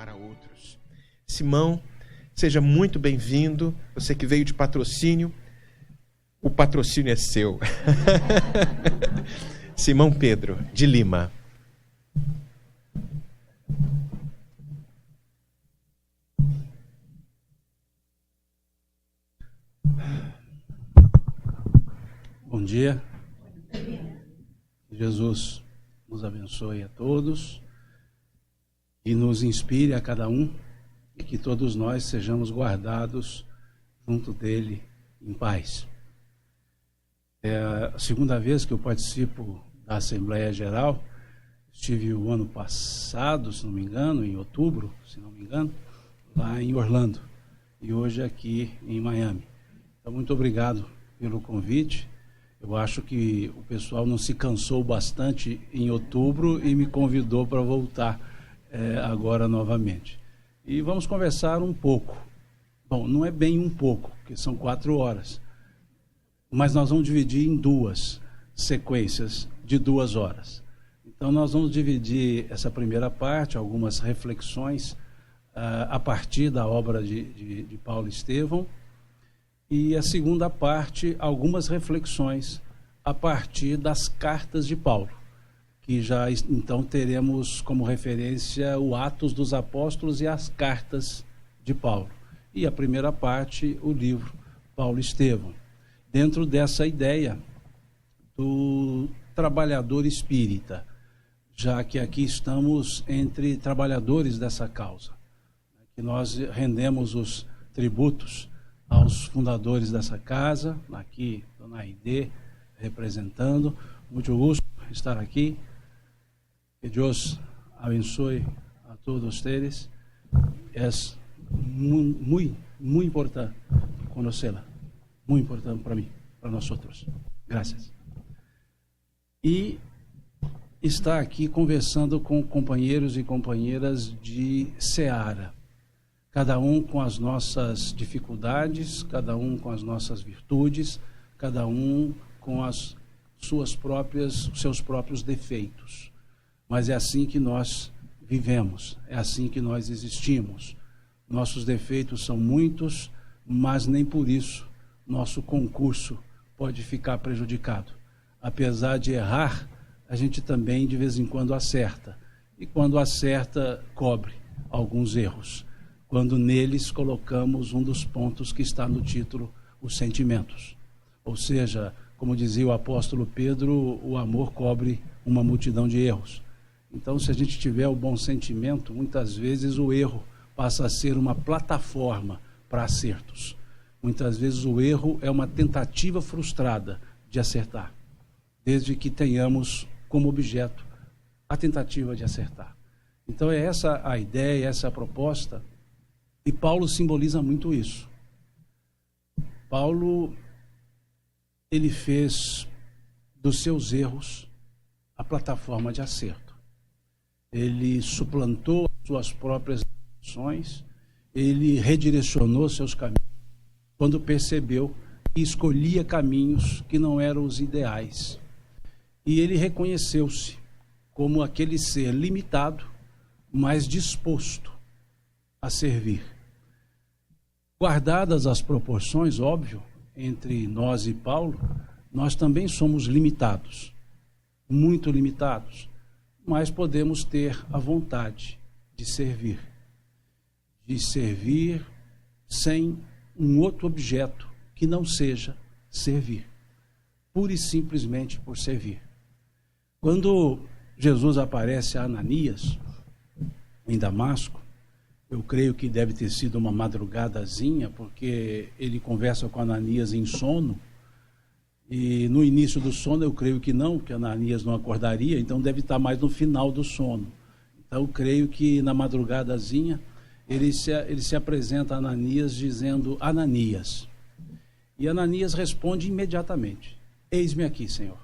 amar a outros. Simão, seja muito bem-vindo. Você que veio de patrocínio, o patrocínio é seu. Simão Pedro, de Lima. Bom dia. Jesus nos abençoe a todos e nos inspire a cada um e que todos nós sejamos guardados junto dele em paz. É a segunda vez que eu participo da Assembleia Geral. Estive o ano passado, se não me engano, em outubro, lá em Orlando, e hoje aqui em Miami. Então, muito obrigado pelo convite. Eu acho que o pessoal não se cansou bastante em outubro e me convidou para voltar agora novamente. E vamos conversar um pouco. Bom, não é bem um pouco, porque são 4 horas. Mas nós vamos dividir em 2 sequências de 2 horas. Então, nós vamos dividir essa primeira parte, algumas reflexões a partir da obra de Paulo Estevão, e a segunda parte, algumas reflexões a partir das cartas de Paulo, que já então teremos como referência o Atos dos Apóstolos e as cartas de Paulo. E a primeira parte, o livro Paulo Estevão. Dentro dessa ideia do trabalhador espírita, já que aqui estamos entre trabalhadores dessa causa, que nós rendemos os tributos aos fundadores dessa casa, aqui, Dona Aide, representando. Muito gosto estar aqui. Que Deus abençoe a todos vocês. É muito importante conhecê-la. Muito importante para mim, para nós outros. Graças. E está aqui conversando com companheiros e companheiras de Seara. Cada um com as nossas dificuldades, cada um com as nossas virtudes, cada um com os seus próprios defeitos. Mas é assim que nós vivemos, é assim que nós existimos. Nossos defeitos são muitos, mas nem por isso nosso concurso pode ficar prejudicado. Apesar de errar, a gente também de vez em quando acerta. E quando acerta, cobre alguns erros. Quando neles colocamos um dos pontos que está no título, os sentimentos. Ou seja, como dizia o apóstolo Pedro, o amor cobre uma multidão de erros. Então, se a gente tiver o bom sentimento, muitas vezes o erro passa a ser uma plataforma para acertos. Muitas vezes o erro é uma tentativa frustrada de acertar, desde que tenhamos como objeto a tentativa de acertar. Então, é essa a ideia, essa a proposta. E Paulo simboliza muito isso. Paulo, ele fez dos seus erros a plataforma de acerto. Ele suplantou as suas próprias ações, ele redirecionou seus caminhos quando percebeu que escolhia caminhos que não eram os ideais. E ele reconheceu-se como aquele ser limitado, mas disposto a servir. Guardadas as proporções, óbvio, entre nós e Paulo, nós também somos limitados, muito limitados, mas podemos ter a vontade de servir sem um outro objeto que não seja servir, pura e simplesmente por servir. Quando Jesus aparece a Ananias, em Damasco, eu creio que deve ter sido uma madrugadazinha, porque ele conversa com Ananias em sono, e no início do sono eu creio que não, que Ananias não acordaria, então deve estar mais no final do sono. Então eu creio que na madrugadazinha ele se apresenta a Ananias dizendo: Ananias. E Ananias responde imediatamente: eis-me aqui, Senhor.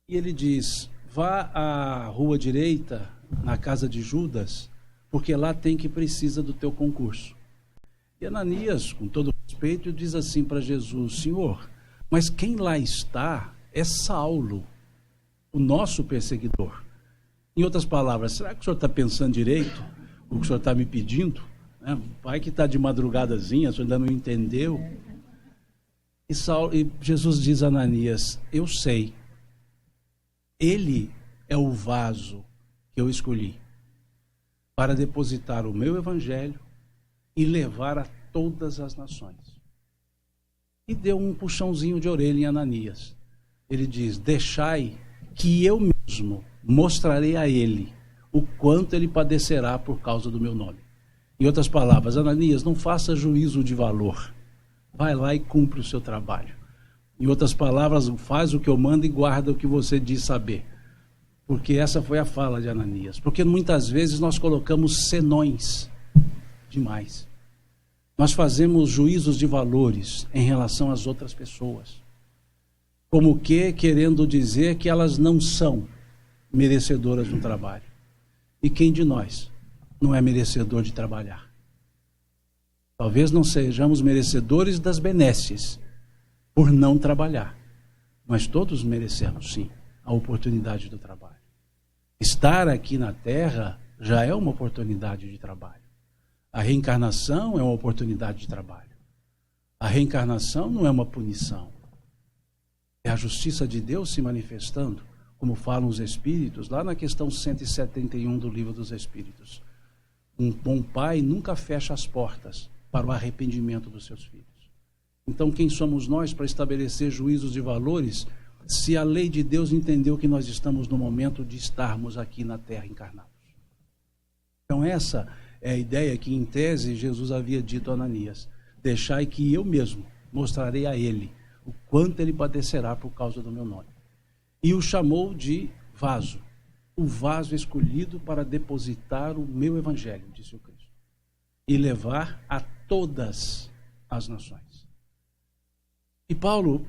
E ele diz: vá à rua direita, na casa de Judas, porque lá tem que precisa do teu concurso. E Ananias, com todo respeito, diz assim para Jesus: Senhor, mas quem lá está é Saulo, o nosso perseguidor. Em outras palavras, será que o senhor está pensando direito? o que o senhor está me pedindo, né? O pai que está de madrugadazinha, o senhor ainda não entendeu. E Jesus diz a Ananias, eu sei, ele é o vaso que eu escolhi para depositar o meu evangelho e levar a todas as nações. E deu um puxãozinho de orelha em Ananias. Ele diz, deixai que eu mesmo mostrarei a ele o quanto ele padecerá por causa do meu nome. Em outras palavras, Ananias, não faça juízo de valor. Vai lá e cumpre o seu trabalho. Em outras palavras, faz o que eu mando e guarda o que você diz saber. Porque essa foi a fala de Ananias. Porque muitas vezes nós colocamos senões demais. Nós fazemos juízos de valores em relação às outras pessoas. Como que querendo dizer que elas não são merecedoras de um trabalho. E quem de nós não é merecedor de trabalhar? Talvez não sejamos merecedores das benesses por não trabalhar, mas todos merecemos sim a oportunidade do trabalho. Estar aqui na Terra já é uma oportunidade de trabalho. A reencarnação é uma oportunidade de trabalho. A reencarnação não é uma punição. É a justiça de Deus se manifestando, como falam os Espíritos, lá na questão 171 do Livro dos Espíritos. Um bom pai nunca fecha as portas para o arrependimento dos seus filhos. Então, quem somos nós para estabelecer juízos de valores, se a lei de Deus entendeu que nós estamos no momento de estarmos aqui na Terra encarnados? Então, essa é a ideia que, em tese, Jesus havia dito a Ananias. Deixai que eu mesmo mostrarei a ele o quanto ele padecerá por causa do meu nome. E o chamou de vaso. O vaso escolhido para depositar o meu evangelho, disse o Cristo. E levar a todas as nações. E Paulo,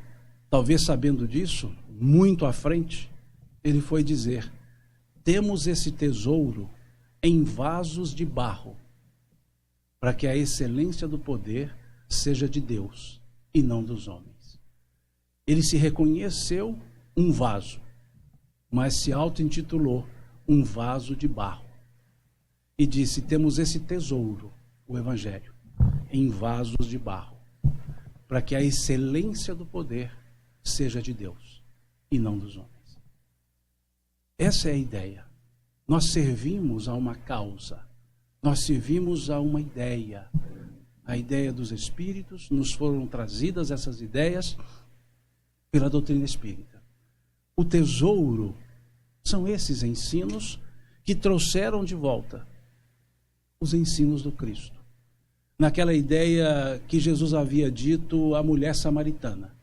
talvez sabendo disso, muito à frente, ele foi dizer, temos esse tesouro em vasos de barro, para que a excelência do poder seja de Deus e não dos homens. Ele se reconheceu um vaso, mas se auto-intitulou um vaso de barro. E disse, temos esse tesouro, o Evangelho, em vasos de barro, para que a excelência do poder seja de Deus e não dos homens. Essa é a ideia. Nós servimos a uma causa, nós servimos a uma ideia. A ideia dos Espíritos, nos foram trazidas essas ideias pela doutrina espírita. O tesouro são esses ensinos que trouxeram de volta os ensinos do Cristo. Naquela ideia que Jesus havia dito à mulher samaritana.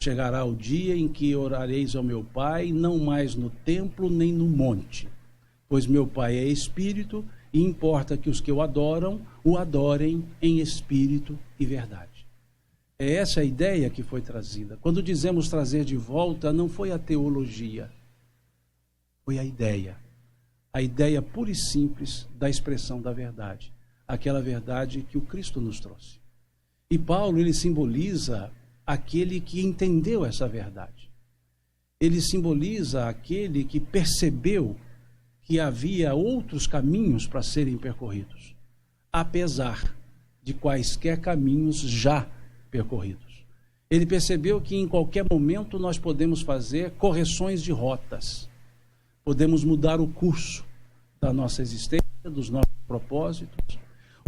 Chegará o dia em que orareis ao meu Pai, não mais no templo nem no monte, pois meu Pai é Espírito e importa que os que o adoram, o adorem em espírito e verdade. É essa a ideia que foi trazida. Quando dizemos trazer de volta, não foi a teologia, foi a ideia pura e simples da expressão da verdade, aquela verdade que o Cristo nos trouxe. E Paulo, ele simboliza aquele que entendeu essa verdade. Ele simboliza aquele que percebeu que havia outros caminhos para serem percorridos, apesar de quaisquer caminhos já percorridos. Ele percebeu que em qualquer momento nós podemos fazer correções de rotas, podemos mudar o curso da nossa existência, dos nossos propósitos,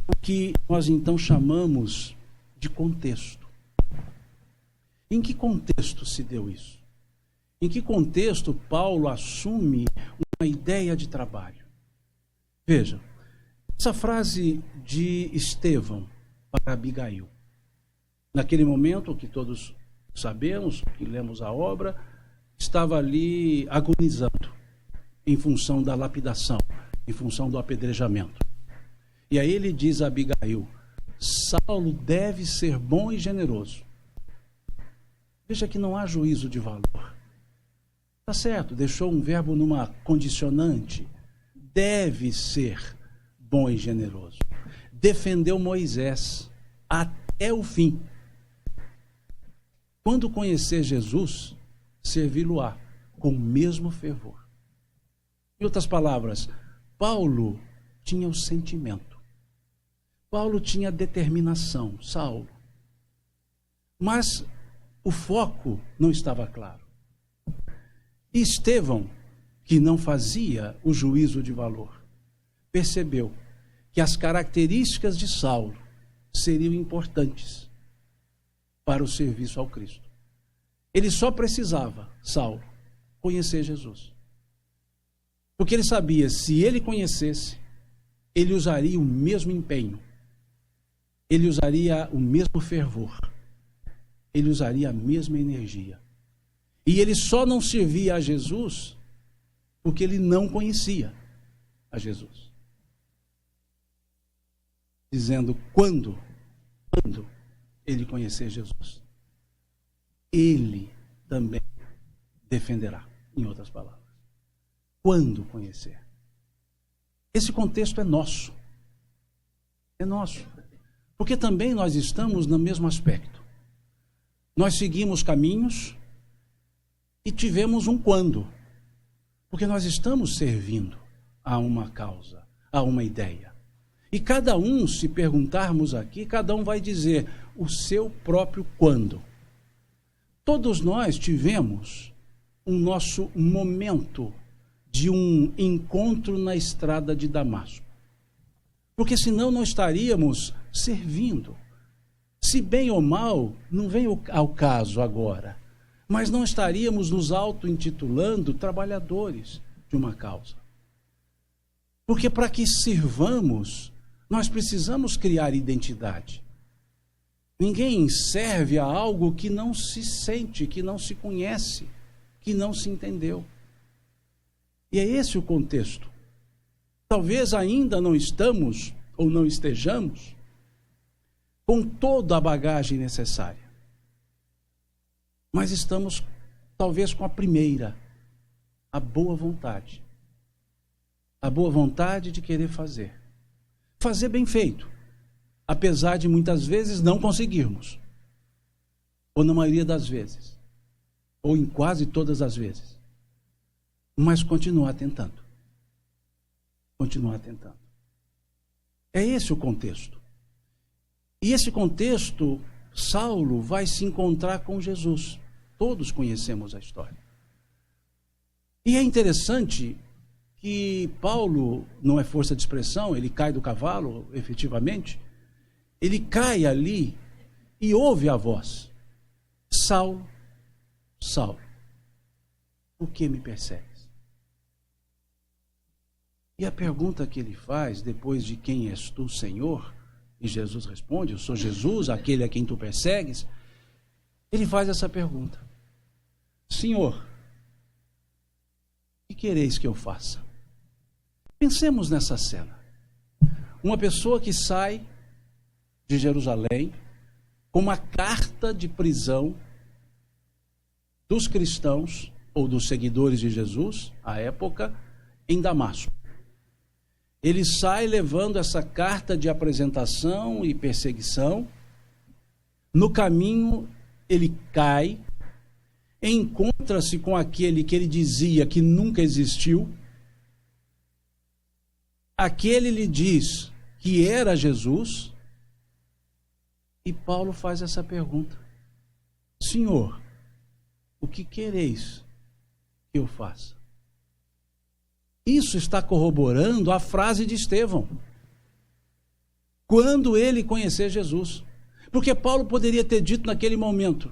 o que nós então chamamos de contexto. Em que contexto se deu isso? Em que contexto Paulo assume uma ideia de trabalho? Veja, essa frase de Estevão para Abigail. Naquele momento, que todos sabemos, que lemos a obra, estava ali agonizando em função da lapidação, em função do apedrejamento. E aí ele diz a Abigail, Saulo deve ser bom e generoso. Veja que não há juízo de valor. Está certo, deixou um verbo numa condicionante. Deve ser bom e generoso. Defendeu Moisés até o fim. Quando conhecer Jesus, servi-lo-á com o mesmo fervor. Em outras palavras, Paulo tinha o sentimento. Paulo tinha determinação, Saulo. Mas o foco não estava claro. E Estevão, que não fazia o juízo de valor, percebeu que as características de Saulo seriam importantes para o serviço ao Cristo. Ele só precisava, Saulo, conhecer Jesus. Porque ele sabia, se ele conhecesse, ele usaria o mesmo empenho, ele usaria o mesmo fervor, ele usaria a mesma energia. E ele só não servia a Jesus porque ele não conhecia a Jesus. Dizendo, quando ele conhecer Jesus, ele também defenderá, em outras palavras. Quando conhecer. Esse contexto é nosso. É nosso. Porque também nós estamos no mesmo aspecto. Nós seguimos caminhos e tivemos um quando. Porque nós estamos servindo a uma causa, a uma ideia. E cada um, se perguntarmos aqui, cada um vai dizer o seu próprio quando. Todos nós tivemos o nosso momento de um encontro na estrada de Damasco. Porque senão não estaríamos servindo. Se bem ou mal, não vem ao caso agora, mas não estaríamos nos auto-intitulando trabalhadores de uma causa. Porque para que sirvamos, nós precisamos criar identidade. Ninguém serve a algo que não se sente, que não se conhece, que não se entendeu. E é esse o contexto. Talvez ainda não estamos, ou não estejamos, com toda a bagagem necessária. Mas estamos, talvez, com a primeira, a boa vontade. A boa vontade de querer fazer. Fazer bem feito. Apesar de muitas vezes não conseguirmos. Ou na maioria das vezes. Ou em quase todas as vezes. Mas continuar tentando. Continuar tentando. É esse o contexto. E esse contexto, Saulo vai se encontrar com Jesus. Todos conhecemos a história. E é interessante que Paulo, não é força de expressão, ele cai do cavalo, efetivamente. Ele cai ali e ouve a voz. Saulo, Saulo, por que me persegues? E a pergunta que ele faz, depois de quem és tu, Senhor? E Jesus responde, eu sou Jesus, aquele a quem tu persegues. Ele faz essa pergunta. Senhor, o que quereis que eu faça? Pensemos nessa cena. Uma pessoa que sai de Jerusalém com uma carta de prisão dos cristãos, ou dos seguidores de Jesus, à época, em Damasco. Ele sai levando essa carta de apresentação e perseguição. No caminho, ele cai, encontra-se com aquele que ele dizia que nunca existiu. Aquele lhe diz que era Jesus. E Paulo faz essa pergunta. Senhor, o que quereis que eu faça? Isso está corroborando a frase de Estevão. Quando ele conhecer Jesus. Porque Paulo poderia ter dito naquele momento,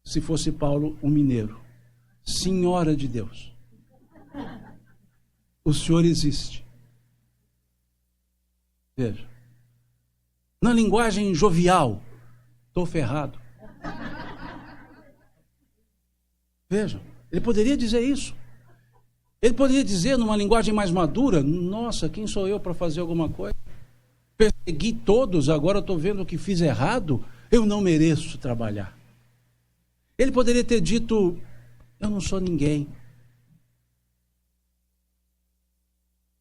se fosse Paulo um mineiro, Senhora de Deus, o Senhor existe. Veja. Na linguagem jovial, estou ferrado. Vejam, ele poderia dizer isso. Ele poderia dizer, numa linguagem mais madura, nossa, quem sou eu para fazer alguma coisa? Persegui todos, agora estou vendo que fiz errado, eu não mereço trabalhar. Ele poderia ter dito, eu não sou ninguém.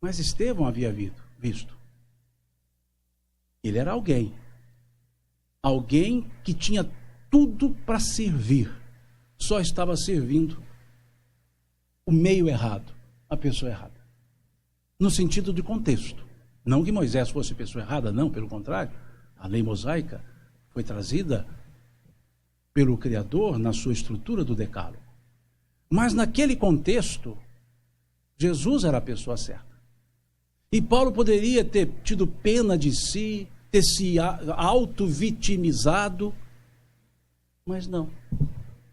Mas Estevão havia visto. Ele era alguém. Alguém que tinha tudo para servir. Só estava servindo o meio errado, a pessoa errada. no sentido de contexto. Não que Moisés fosse pessoa errada, não, pelo contrário. A lei mosaica foi trazida pelo Criador na sua estrutura do decálogo. Mas naquele contexto, Jesus era a pessoa certa. E Paulo poderia ter tido pena de si, ter se auto-vitimizado, mas não.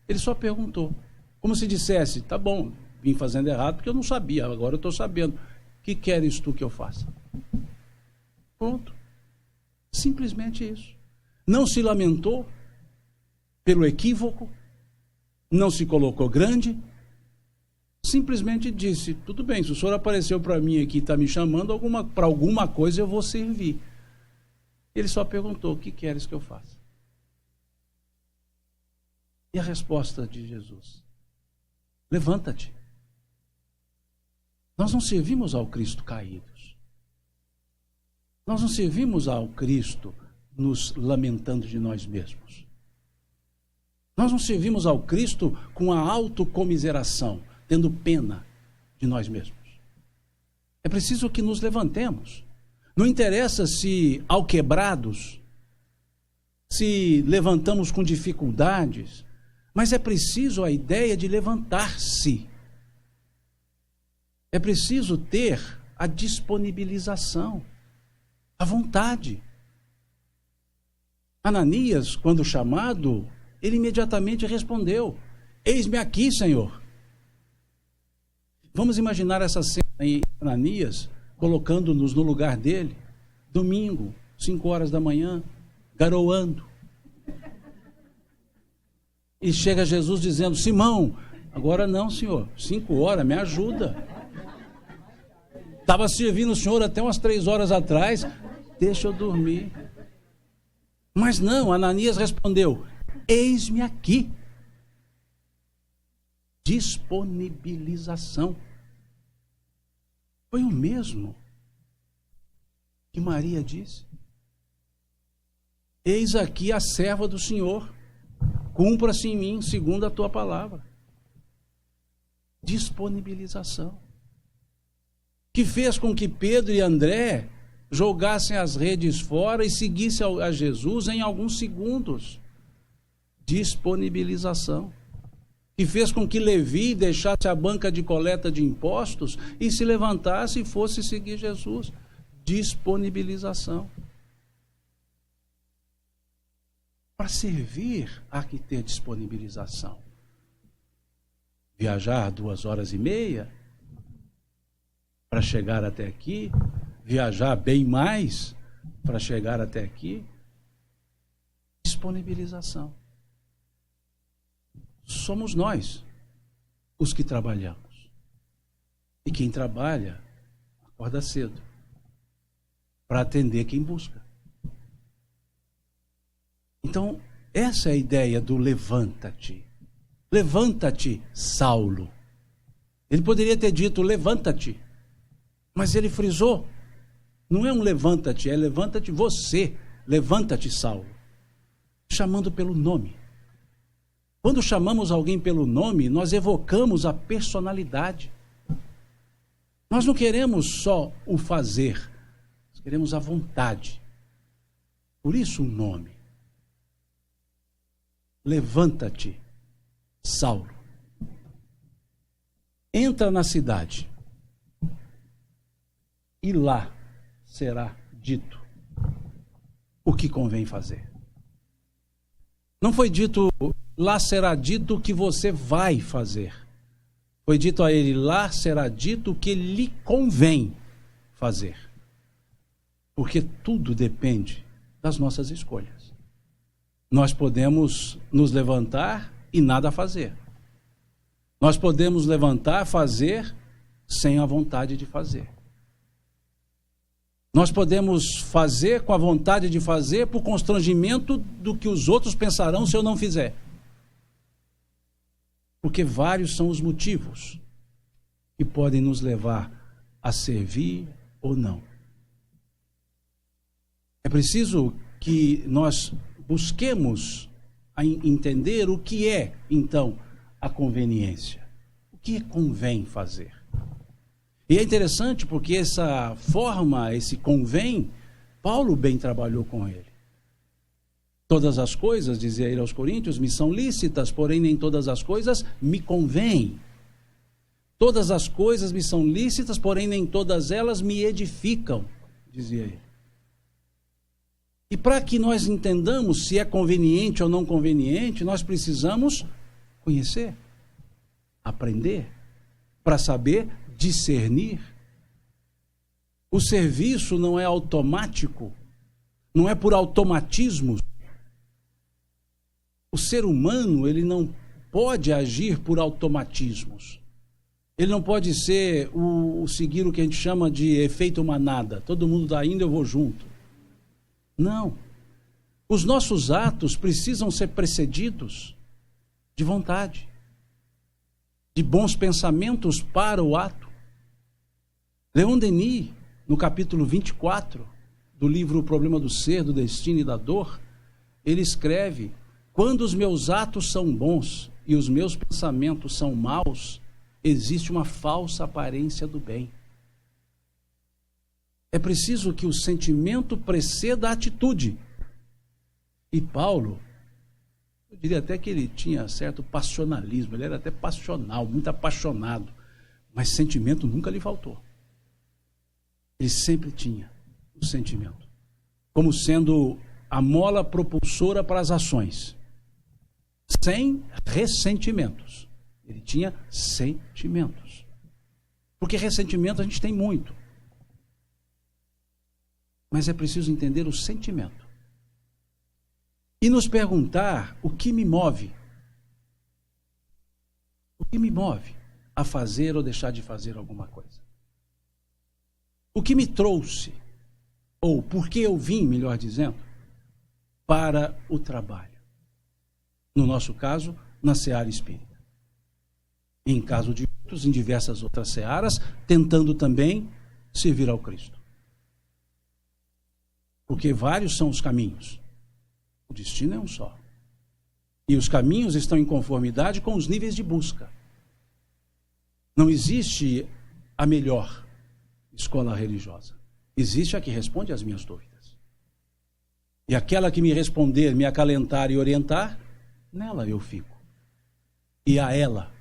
Ele só perguntou, como se dissesse, tá bom, vim fazendo errado porque eu não sabia, agora eu estou sabendo. O que queres tu que eu faça? Pronto. Simplesmente isso. Não se lamentou pelo equívoco, não se colocou grande, simplesmente disse, tudo bem, se o senhor apareceu para mim aqui e está me chamando, para alguma coisa eu vou servir. Ele só perguntou, o que queres que eu faça? E a resposta de Jesus? Levanta-te. Nós não servimos ao Cristo caídos. Nós não servimos ao Cristo nos lamentando de nós mesmos. Nós não servimos ao Cristo com a autocomiseração, tendo pena de nós mesmos. É preciso que nos levantemos. Não interessa se alquebrados, se levantamos com dificuldades, mas é preciso a ideia de levantar-se. É preciso ter a disponibilização, a vontade. Ananias, quando chamado, ele imediatamente respondeu, eis-me aqui, Senhor. Vamos imaginar essa cena em Ananias, colocando-nos no lugar dele, domingo, 5 horas da manhã, garoando. E chega Jesus dizendo, Simão, agora não, senhor, 5 horas, me ajuda. Estava servindo o senhor até umas 3 horas atrás, deixa eu dormir. Mas não, Ananias respondeu, eis-me aqui. Disponibilização. Foi o mesmo que Maria disse. Eis aqui a serva do Senhor, cumpra-se em mim segundo a tua palavra. Disponibilização. Que fez com que Pedro e André jogassem as redes fora e seguissem a Jesus em alguns segundos. Disponibilização. Que fez com que Levi deixasse a banca de coleta de impostos e se levantasse e fosse seguir Jesus. Disponibilização. Para servir, há que ter disponibilização. Viajar 2h30 para chegar até aqui, viajar bem mais para chegar até aqui. Disponibilização. Somos nós os que trabalhamos. E quem trabalha, acorda cedo para atender quem busca. Então, essa é a ideia do levanta-te. Levanta-te, Saulo. Ele poderia ter dito levanta-te, mas ele frisou. Não é um levanta-te, é levanta-te você. Levanta-te, Saulo. Chamando pelo nome. Quando chamamos alguém pelo nome, nós evocamos a personalidade. Nós não queremos só o fazer, nós queremos a vontade. Por isso o nome. Levanta-te, Saulo. Entra na cidade e lá será dito o que convém fazer. Não foi dito, lá será dito o que você vai fazer. Foi dito a ele, lá será dito o que lhe convém fazer. Porque tudo depende das nossas escolhas. Nós podemos nos levantar e nada fazer. Nós podemos levantar, fazer, sem a vontade de fazer. Nós podemos fazer com a vontade de fazer por constrangimento do que os outros pensarão se eu não fizer. Porque vários são os motivos que podem nos levar a servir ou não. É preciso que nós busquemos a entender o que é, então, a conveniência. O que convém fazer. E é interessante porque essa forma, esse convém, Paulo bem trabalhou com ele. Todas as coisas, dizia ele aos Coríntios, me são lícitas, porém nem todas as coisas me convêm. Todas as coisas me são lícitas, porém nem todas elas me edificam, dizia ele. E para que nós entendamos se é conveniente ou não conveniente, nós precisamos conhecer, aprender, para saber discernir. O serviço não é automático, não é por automatismos. O ser humano, ele não pode agir por automatismos. Ele não pode ser seguir o que a gente chama de efeito manada. Todo mundo está indo, eu vou junto. Não. Os nossos atos precisam ser precedidos de vontade, de bons pensamentos para o ato. Leon Denis, no capítulo 24 do livro O Problema do Ser, do Destino e da Dor, ele escreve: quando os meus atos são bons e os meus pensamentos são maus, existe uma falsa aparência do bem. É preciso que o sentimento preceda a atitude. E Paulo, eu diria até que ele tinha certo passionalismo, ele era até passional, muito apaixonado, mas sentimento nunca lhe faltou. Ele sempre tinha o sentimento, como sendo a mola propulsora para as ações, sem ressentimentos. Ele tinha sentimentos. Porque ressentimento a gente tem muito. Mas é preciso entender o sentimento. E nos perguntar o que me move. O que me move a fazer ou deixar de fazer alguma coisa. O que me trouxe, ou por que eu vim, melhor dizendo, para o trabalho. No nosso caso, na seara espírita. Em caso de outros, em diversas outras searas, tentando também servir ao Cristo. Porque vários são os caminhos. O destino é um só. E os caminhos estão em conformidade com os níveis de busca. Não existe a melhor escola religiosa. Existe a que responde às minhas dúvidas. E aquela que me responder, me acalentar e orientar, nela eu fico. E a ela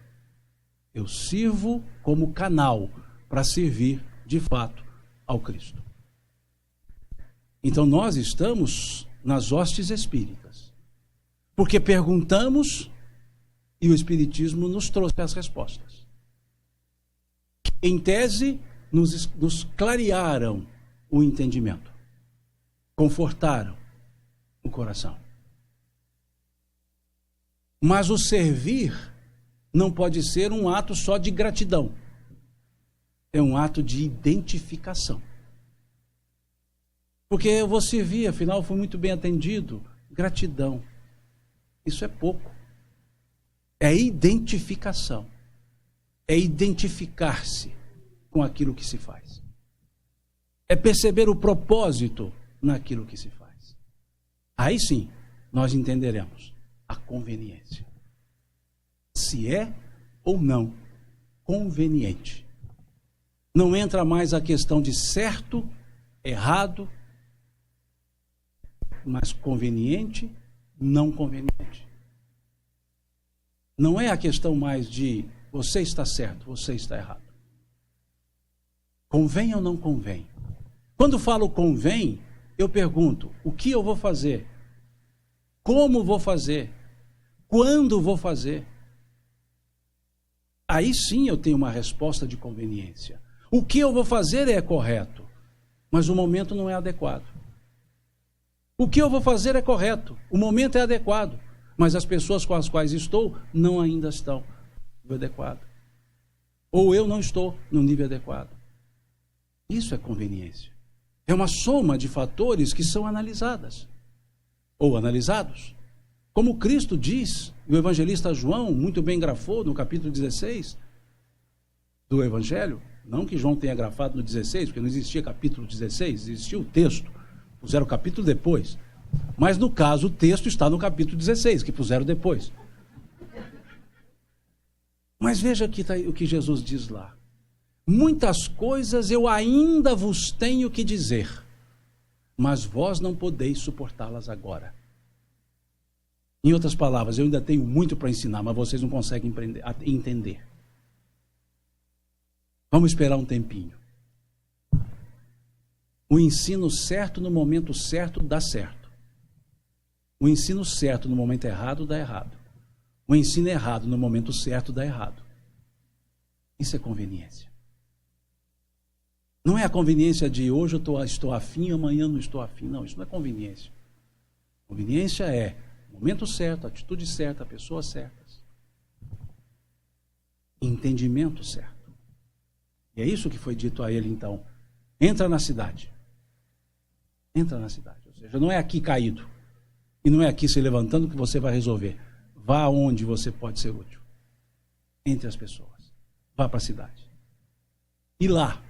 eu sirvo como canal para servir, de fato, ao Cristo. Então nós estamos nas hostes espíritas, porque perguntamos e o Espiritismo nos trouxe as respostas. Em tese, nos clarearam o entendimento, confortaram o coração. Mas o servir não pode ser um ato só de gratidão. É um ato de identificação. Porque eu vou servir, afinal fui muito bem atendido. Gratidão. Isso é pouco. É identificação. É identificar-se com aquilo que se faz. É perceber o propósito naquilo que se faz. Aí sim, nós entenderemos a conveniência. Se é ou não conveniente. Não entra mais a questão de certo, errado, mas conveniente, não conveniente. Não é a questão mais de você está certo, você está errado. Convém ou não convém? Quando falo convém, eu pergunto, o que eu vou fazer? Como vou fazer? Quando vou fazer? Aí sim eu tenho uma resposta de conveniência. O que eu vou fazer é correto, mas o momento não é adequado. O que eu vou fazer é correto, o momento é adequado, mas as pessoas com as quais estou não ainda estão no nível adequado. Ou eu não estou no nível adequado. Isso é conveniência. É uma soma de fatores que são analisadas, ou analisados. Como Cristo diz, e o evangelista João muito bem grafou no capítulo 16 do Evangelho, não que João tenha grafado no 16, porque não existia capítulo 16, existia o texto, puseram o capítulo depois. Mas no caso o texto está no capítulo 16, que puseram depois. Mas veja aqui o que Jesus diz lá. Muitas coisas eu ainda vos tenho que dizer, mas vós não podeis suportá-las agora. Em outras palavras, eu ainda tenho muito para ensinar, mas vocês não conseguem entender. Vamos esperar um tempinho. O ensino certo no momento certo dá certo. O ensino certo no momento errado dá errado. O ensino errado no momento certo dá errado. Isso é conveniência. Não é a conveniência de hoje eu estou afim, amanhã não estou afim. Não, isso não é conveniência. Conveniência é o momento certo, a atitude certa, a pessoa certa. Entendimento certo. E é isso que foi dito a ele então. Entra na cidade. Entra na cidade. Ou seja, não é aqui caído. E não é aqui se levantando que você vai resolver. Vá onde você pode ser útil. Entre as pessoas. Vá para a cidade. E lá,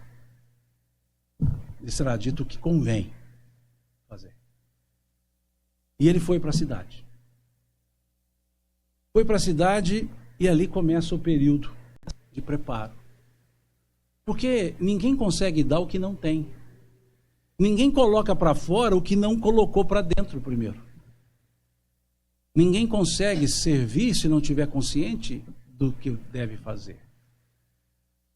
lhe será dito o que convém fazer. E ele foi para a cidade. Foi para a cidade e ali começa o período de preparo. Porque ninguém consegue dar o que não tem. Ninguém coloca para fora o que não colocou para dentro primeiro. Ninguém consegue servir se não tiver consciente do que deve fazer.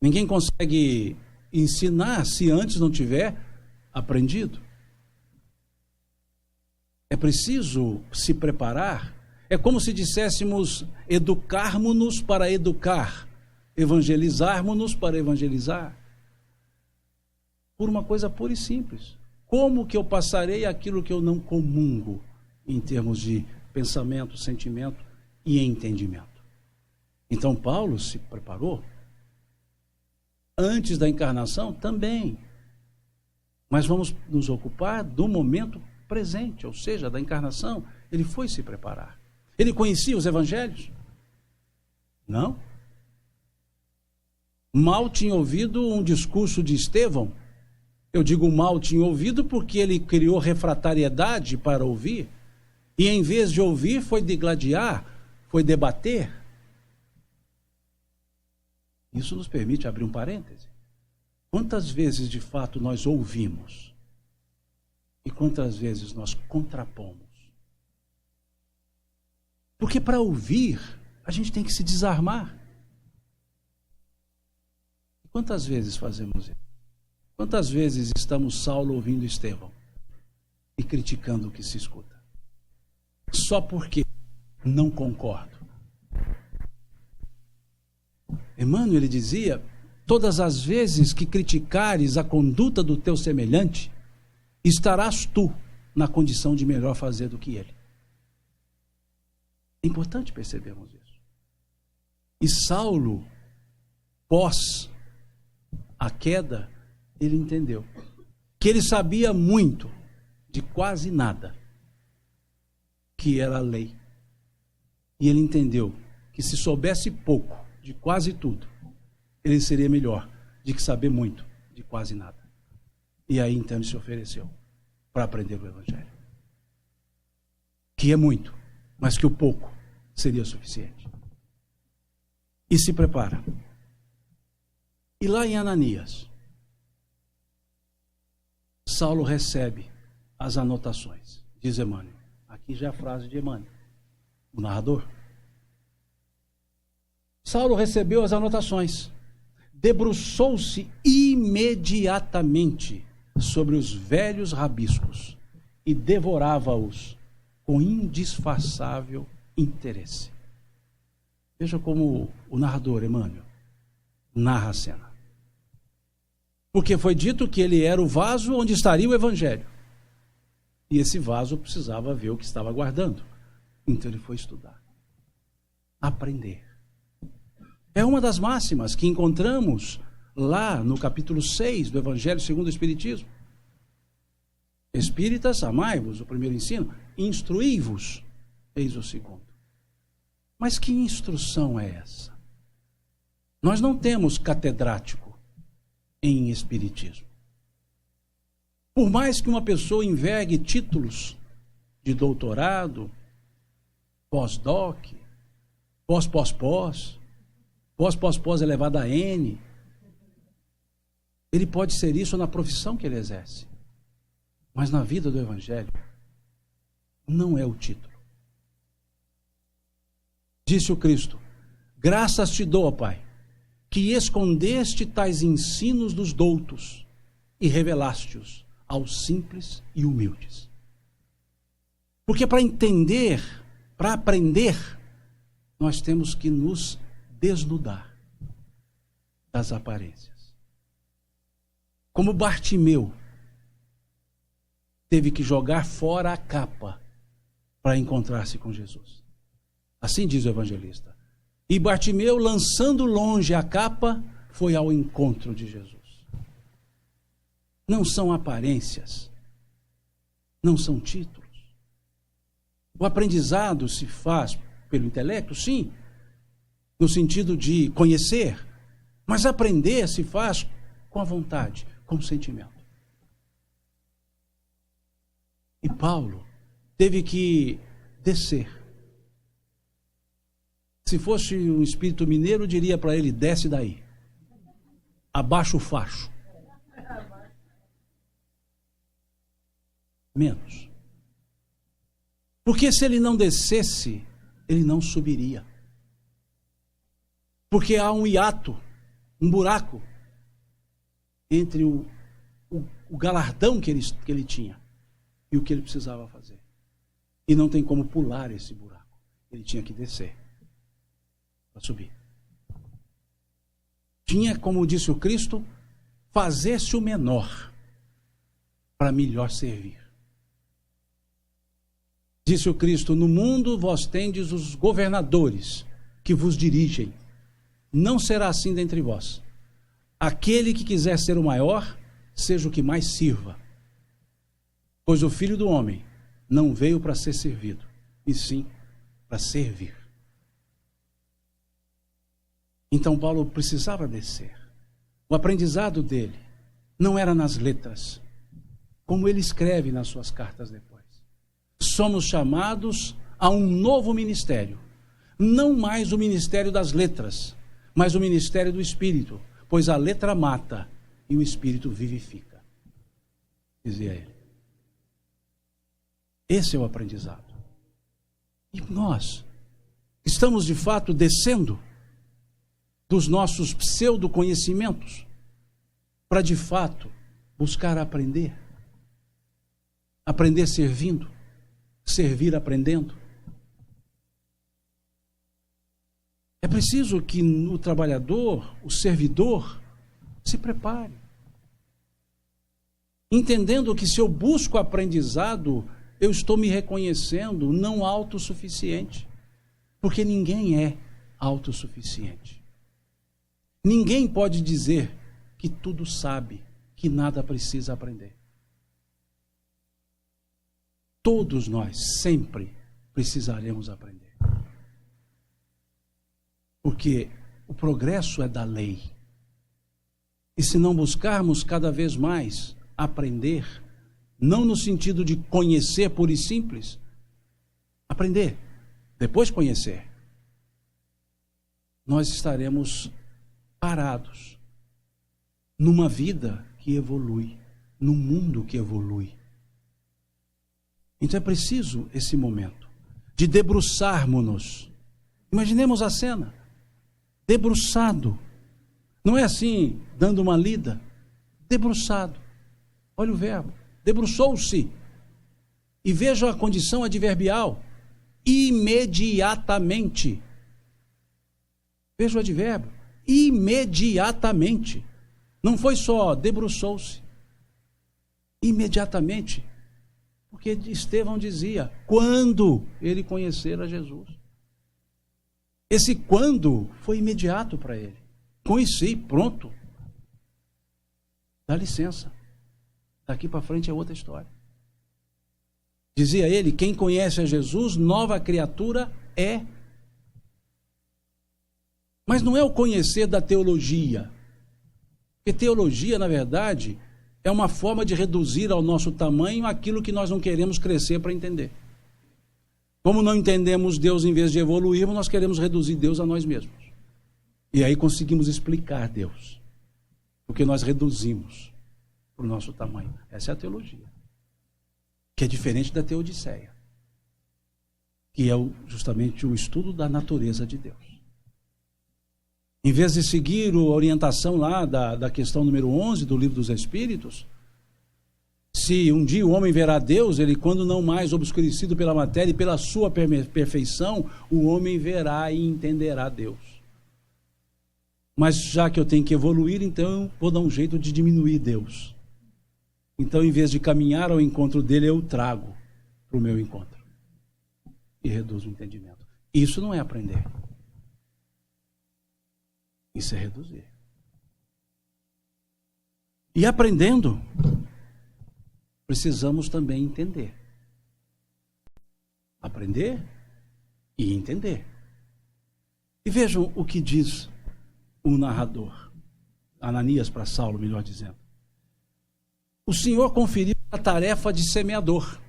Ninguém consegue ensinar se antes não tiver aprendido. É preciso se preparar. É como se disséssemos educarmos-nos para educar, evangelizarmos-nos para evangelizar. Por uma coisa pura e simples. Como que eu passarei aquilo que eu não comungo em termos de pensamento, sentimento e entendimento? Então Paulo se preparou. Antes da encarnação também. Mas vamos nos ocupar do momento presente, ou seja, da encarnação. Ele foi se preparar. Ele conhecia os evangelhos? Não. Mal tinha ouvido um discurso de Estevão. Eu digo mal tinha ouvido porque ele criou refratariedade para ouvir. E em vez de ouvir, foi degladiar, foi debater. Isso nos permite abrir um parêntese. Quantas vezes, de fato, nós ouvimos? E quantas vezes nós contrapomos? Porque para ouvir, a gente tem que se desarmar. E quantas vezes fazemos isso? Quantas vezes estamos Saulo ouvindo Estevão e criticando o que se escuta? Só porque não concordo. Emmanuel, ele dizia, todas as vezes que criticares a conduta do teu semelhante, estarás tu na condição de melhor fazer do que ele. É importante percebermos isso. E Saulo, pós a queda, ele entendeu que ele sabia muito de quase nada, que era a lei. E ele entendeu que se soubesse pouco de quase tudo, ele seria melhor de que saber muito de quase nada. E aí então ele se ofereceu para aprender o Evangelho. Que é muito, mas que o pouco seria suficiente. E se prepara. E lá em Ananias, Saulo recebe as anotações, diz Emmanuel. Aqui já é a frase de Emmanuel, o narrador. Saulo recebeu as anotações, debruçou-se imediatamente sobre os velhos rabiscos e devorava-os com indisfarçável interesse. Veja como o narrador, Emmanuel, narra a cena. Porque foi dito que ele era o vaso onde estaria o Evangelho. E esse vaso precisava ver o que estava guardando. Então ele foi estudar, aprender. É uma das máximas que encontramos lá no capítulo 6 do Evangelho segundo o Espiritismo. Espíritas, amai-vos, o primeiro ensino, instruí-vos, eis o segundo. Mas que instrução é essa? Nós não temos catedrático em Espiritismo. Por mais que uma pessoa envergue títulos de doutorado, pós-doc, pós elevado a N, Ele pode ser isso na profissão que ele exerce. Mas na vida do Evangelho, não é o título. Disse o Cristo: graças te dou, ó Pai, que escondeste tais ensinos dos doutos e revelaste-os aos simples e humildes. Porque para entender, para aprender, nós temos que nos desnudar das aparências. Como Bartimeu teve que jogar fora a capa para encontrar-se com Jesus. Assim diz o evangelista. E Bartimeu, lançando longe a capa, foi ao encontro de Jesus. Não são aparências, não são títulos. O aprendizado se faz pelo intelecto, sim, no sentido de conhecer, mas aprender se faz com a vontade, com o sentimento. E Paulo teve que descer. Se fosse um espírito mineiro, eu diria para ele: desce daí, abaixa o facho. Menos. Porque se ele não descesse, ele não subiria. Porque há um hiato, um buraco entre o galardão que ele tinha e o que ele precisava fazer. E não tem como pular esse buraco. Ele tinha que descer para subir. Tinha, como disse o Cristo, fazer-se o menor para melhor servir. Disse o Cristo: no mundo vós tendes os governadores que vos dirigem. Não será assim dentre vós. Aquele que quiser ser o maior, seja o que mais sirva. Pois o Filho do Homem não veio para ser servido, e sim para servir. Então Paulo precisava descer. O aprendizado dele não era nas letras, como ele escreve nas suas cartas depois. Somos chamados a um novo ministério. Não mais o ministério das letras, mas o ministério do Espírito. Pois a letra mata e o Espírito vivifica. Dizia ele. Esse é o aprendizado. E nós estamos de fato descendo dos nossos pseudo-conhecimentos para de fato buscar aprender. Aprender servindo. Servir aprendendo. É preciso que o trabalhador, o servidor, se prepare. Entendendo que se eu busco aprendizado, eu estou me reconhecendo não autossuficiente. Porque ninguém é autossuficiente. Ninguém pode dizer que tudo sabe, que nada precisa aprender. Todos nós sempre precisaremos aprender. Porque o progresso é da lei. E se não buscarmos cada vez mais aprender, não no sentido de conhecer puro e simples, aprender, depois conhecer, nós estaremos parados numa vida que evolui, num mundo que evolui. Então é preciso esse momento de debruçarmos-nos. Imaginemos a cena, debruçado. Não é assim, dando uma lida. Debruçado. Olha o verbo. Debruçou-se. E veja a condição adverbial. Imediatamente. Veja o advérbio. Imediatamente. Não foi só debruçou-se. Imediatamente. Porque Estevão dizia, quando ele conhecera Jesus. Esse quando foi imediato para ele. Conheci, pronto. Dá licença. Daqui para frente é outra história. Dizia ele, quem conhece a Jesus, nova criatura é. Mas não é o conhecer da teologia. Porque teologia, na verdade, é uma forma de reduzir ao nosso tamanho aquilo que nós não queremos crescer para entender. Como não entendemos Deus, em vez de evoluirmos, nós queremos reduzir Deus a nós mesmos. E aí conseguimos explicar Deus. porque nós reduzimos para o nosso tamanho. Essa é a teologia, que é diferente da teodiceia, que é justamente o estudo da natureza de Deus. Em vez de seguir a orientação lá da questão número 11 do Livro dos Espíritos, se um dia o homem verá Deus, ele, quando não mais obscurecido pela matéria e pela sua perfeição, o homem verá e entenderá Deus. Mas já que eu tenho que evoluir, então eu vou dar um jeito de diminuir Deus. Então, em vez de caminhar ao encontro dele, eu trago para o meu encontro. E reduzo o entendimento. Isso não é aprender. Isso é reduzir. E aprendendo, precisamos também entender. Aprender e entender. E vejam o que diz o narrador, Ananias para Saulo, melhor dizendo. O Senhor conferiu a tarefa de semeador.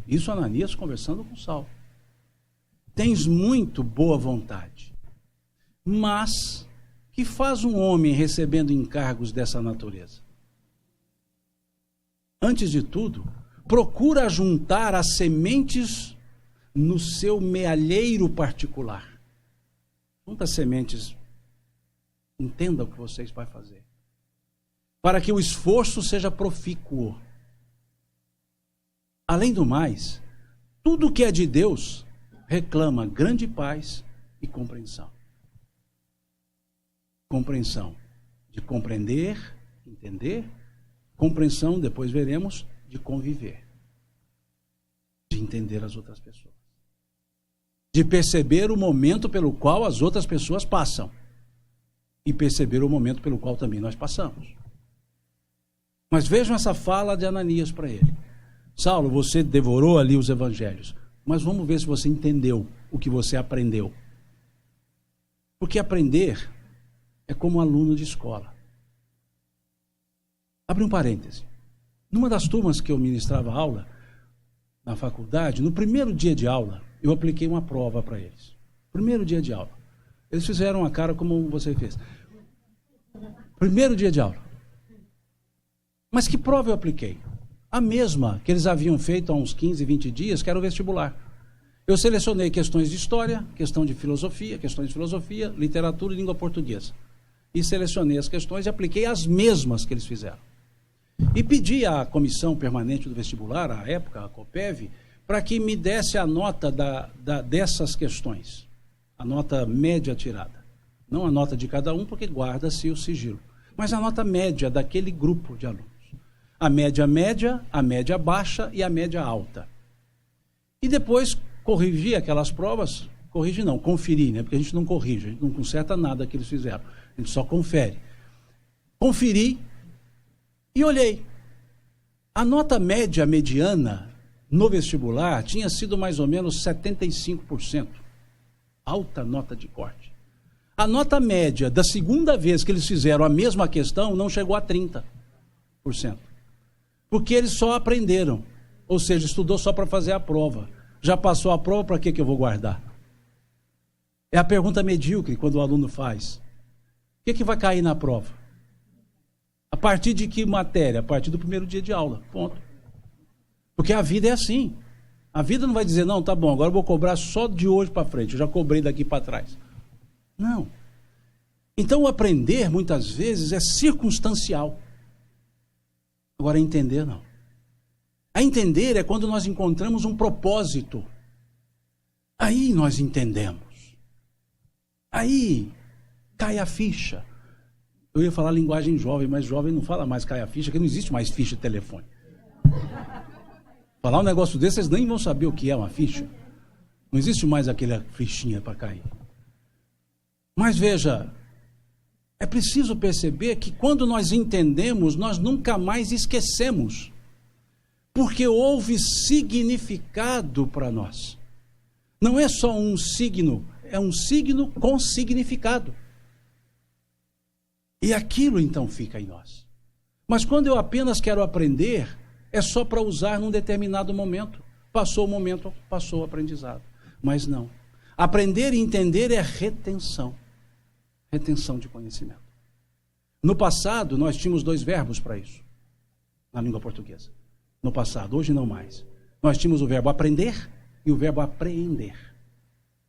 Isso Ananias conversando com Saulo. Tens muito boa vontade, mas que faz um homem recebendo encargos dessa natureza? Antes de tudo, procura juntar as sementes no seu mealheiro particular. Junta as sementes, entenda o que vocês vão fazer, para que o esforço seja profícuo. Além do mais, tudo que é de Deus reclama grande paz e compreensão. Compreensão de compreender, entender. Compreensão, depois veremos, de conviver. De entender as outras pessoas. De perceber o momento pelo qual as outras pessoas passam. E perceber o momento pelo qual também nós passamos. Mas vejam essa fala de Ananias para ele. Saulo, você devorou ali os evangelhos, mas vamos ver se você entendeu o que você aprendeu. Porque aprender é como um aluno de escola. Abre um parêntese. Numa das turmas que eu ministrava aula, na faculdade, no primeiro dia de aula, eu apliquei uma prova para eles. Primeiro dia de aula. Eles fizeram uma cara como você fez. Primeiro dia de aula. Mas que prova eu apliquei? A mesma que eles haviam feito há uns 15, 20 dias, que era o vestibular. Eu selecionei questões de história, questões de filosofia, literatura e língua portuguesa. E selecionei as questões e apliquei as mesmas que eles fizeram. E pedi à comissão permanente do vestibular, à época, a COPEV, para que me desse a nota dessas questões. A nota média tirada. Não a nota de cada um, porque guarda-se o sigilo. Mas a nota média daquele grupo de alunos. A média média, a média baixa e a média alta. E depois corrigi aquelas provas, conferi, né? Porque a gente não corrige, a gente não conserta nada que eles fizeram. A gente só confere. Conferi e olhei. A nota média mediana no vestibular tinha sido mais ou menos 75%. Alta nota de corte. A nota média da segunda vez que eles fizeram a mesma questão não chegou a 30%. Porque eles só aprenderam. Ou seja, estudou só para fazer a prova. Já passou a prova, para que eu vou guardar? É a pergunta medíocre quando o aluno faz. O que vai cair na prova? A partir de que matéria? A partir do primeiro dia de aula. Ponto. Porque a vida é assim. A vida não vai dizer, não, tá bom, agora eu vou cobrar só de hoje para frente. Eu já cobrei daqui para trás. Não. Então o aprender, muitas vezes, é circunstancial. Agora, entender, não. A entender é quando nós encontramos um propósito. Aí nós entendemos. Aí cai a ficha. Eu ia falar linguagem jovem, mas jovem não fala mais cai a ficha, porque não existe mais ficha de telefone. Falar um negócio desse, vocês nem vão saber o que é uma ficha. Não existe mais aquela fichinha para cair. Mas veja, é preciso perceber que quando nós entendemos, nós nunca mais esquecemos. Porque houve significado para nós. Não é só um signo, é um signo com significado. E aquilo então fica em nós. Mas quando eu apenas quero aprender, é só para usar num determinado momento. Passou o momento, passou o aprendizado. Mas não. Aprender e entender é retenção. Retenção de conhecimento. No passado, nós tínhamos 2 verbos para isso, na língua portuguesa. No passado, hoje não mais. Nós tínhamos o verbo aprender e o verbo apreender,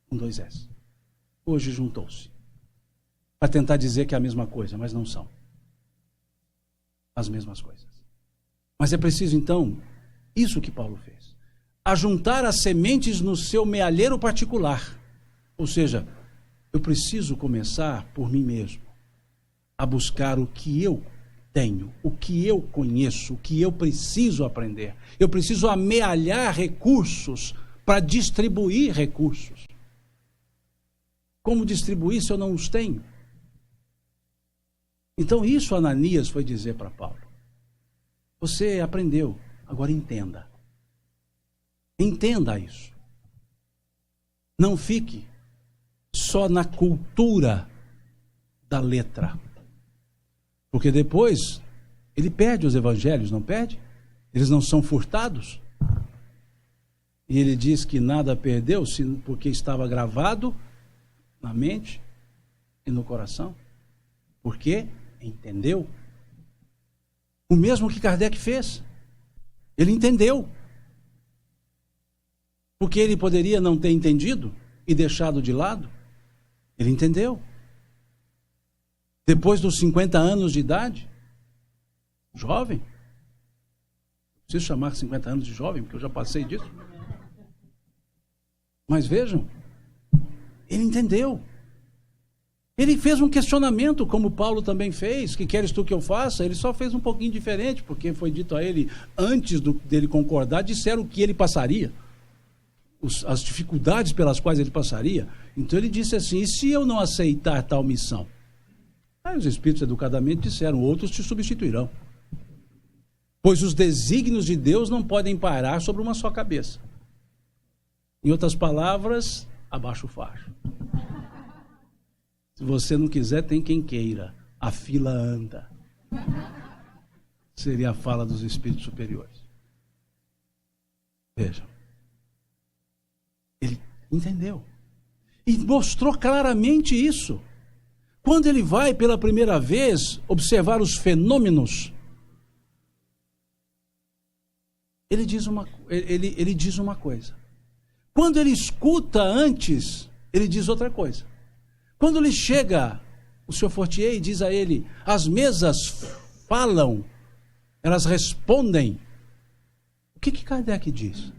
com 2 S. Hoje juntou-se, para tentar dizer que é a mesma coisa, mas não são as mesmas coisas. Mas é preciso, então, isso que Paulo fez. Ajuntar as sementes no seu mealheiro particular. Ou seja, eu preciso começar por mim mesmo, a buscar o que eu tenho, o que eu conheço, o que eu preciso aprender. Eu preciso amealhar recursos para distribuir recursos. Como distribuir se eu não os tenho? Então isso Ananias foi dizer para Paulo. Você aprendeu, agora entenda. Entenda isso. Não fique só na cultura da letra. Porque depois ele perde os evangelhos, não perde? Eles não são furtados? E ele diz que nada perdeu porque estava gravado na mente e no coração. Porque entendeu. O mesmo que Kardec fez. Ele entendeu. Porque ele poderia não ter entendido e deixado de lado. Ele entendeu. Depois dos 50 anos de idade, jovem, preciso chamar 50 anos de jovem, porque eu já passei disso. Mas vejam, ele entendeu. Ele fez um questionamento, como Paulo também fez, que queres tu que eu faça? Ele só fez um pouquinho diferente, porque foi dito a ele, antes dele concordar, disseram o que ele passaria, as dificuldades pelas quais ele passaria. Então ele disse assim, e se eu não aceitar tal missão? Aí os espíritos educadamente disseram, outros te substituirão. Pois os desígnios de Deus não podem parar sobre uma só cabeça. Em outras palavras, abaixa o facho. Se você não quiser, tem quem queira. A fila anda. Seria a fala dos espíritos superiores. Vejam. Ele entendeu. E mostrou claramente isso. Quando ele vai pela primeira vez observar os fenômenos, ele diz uma coisa. Quando ele escuta antes, ele diz outra coisa. Quando ele chega, o Sr. Fortier diz a ele, as mesas falam, elas respondem. O que Kardec diz?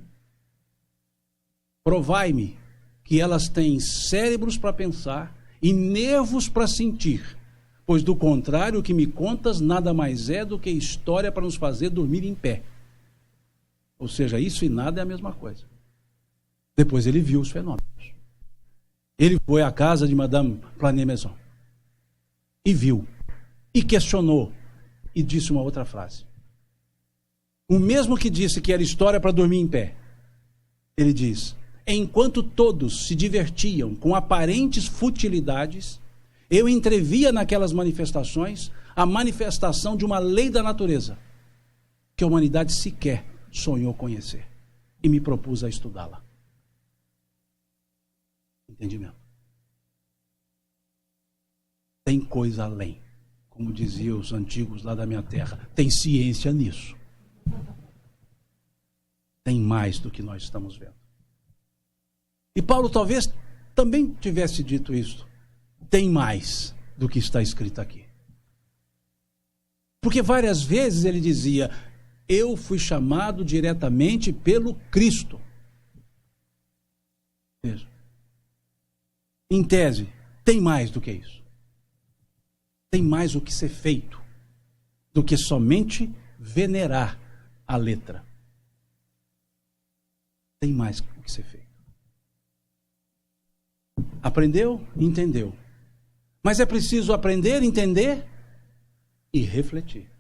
Provai-me que elas têm cérebros para pensar e nervos para sentir, pois do contrário o que me contas nada mais é do que história para nos fazer dormir em pé. Ou seja, isso e nada é a mesma coisa. Depois ele viu os fenômenos. Ele foi à casa de Madame Planey-Maison e viu, e questionou, e disse uma outra frase. O mesmo que disse que era história para dormir em pé, ele diz, enquanto todos se divertiam com aparentes futilidades, eu entrevia naquelas manifestações a manifestação de uma lei da natureza, que a humanidade sequer sonhou conhecer, e me propus a estudá-la. Entendimento. Tem coisa além, como diziam os antigos lá da minha terra, tem ciência nisso. Tem mais do que nós estamos vendo. E Paulo talvez também tivesse dito isso. Tem mais do que está escrito aqui. Porque várias vezes ele dizia, eu fui chamado diretamente pelo Cristo. Veja. Em tese, tem mais do que isso. Tem mais o que ser feito do que somente venerar a letra. Tem mais o que ser feito. Aprendeu? Entendeu. Mas é preciso aprender, entender e refletir.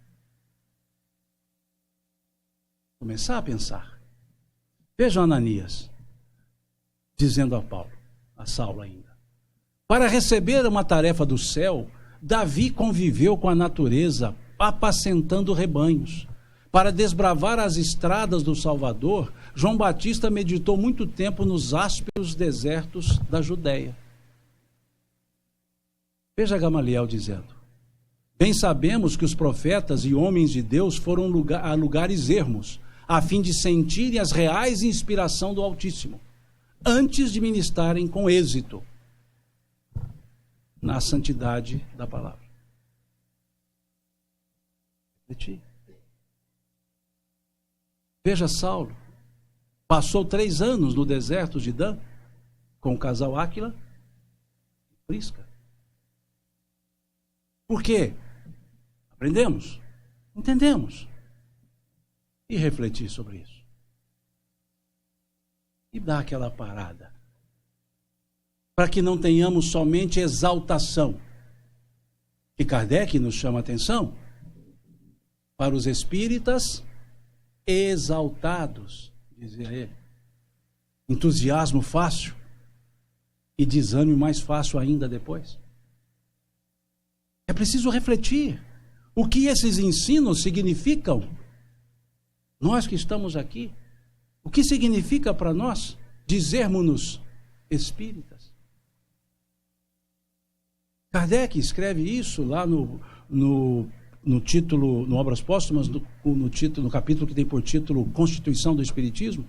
Começar a pensar. Vejam Ananias dizendo a Paulo, a Saulo ainda. Para receber uma tarefa do céu, Davi conviveu com a natureza, apacentando rebanhos. Para desbravar as estradas do Salvador, João Batista meditou muito tempo nos ásperos desertos da Judéia. Veja Gamaliel dizendo, Bem sabemos que os profetas e homens de Deus foram a lugares ermos, a fim de sentirem as reais inspiração do Altíssimo, antes de ministrarem com êxito na santidade da palavra. Veja Saulo, passou 3 anos no deserto de Dan, com o casal Áquila e Prisca. Por quê? Aprendemos, entendemos e refletir sobre isso. E dar aquela parada. Para que não tenhamos somente exaltação. Que Kardec nos chama a atenção para os espíritas exaltados, dizia ele. Entusiasmo fácil e desânimo mais fácil ainda depois. É preciso refletir o que esses ensinos significam. Nós que estamos aqui, o que significa para nós dizermos-nos espíritas? Kardec escreve isso lá no título, no Obras Póstumas, no capítulo que tem por título Constituição do Espiritismo,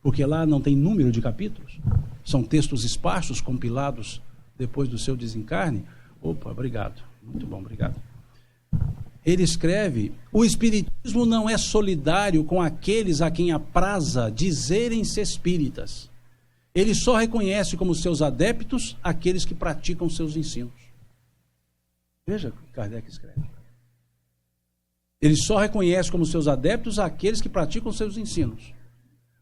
porque lá não tem número de capítulos, são textos esparsos, compilados depois do seu desencarne. Opa, obrigado, muito bom, obrigado. Ele escreve: o Espiritismo não é solidário com aqueles a quem apraza dizerem-se espíritas. Ele só reconhece como seus adeptos aqueles que praticam seus ensinos. Veja o que Kardec escreve. Ele só reconhece como seus adeptos aqueles que praticam seus ensinos.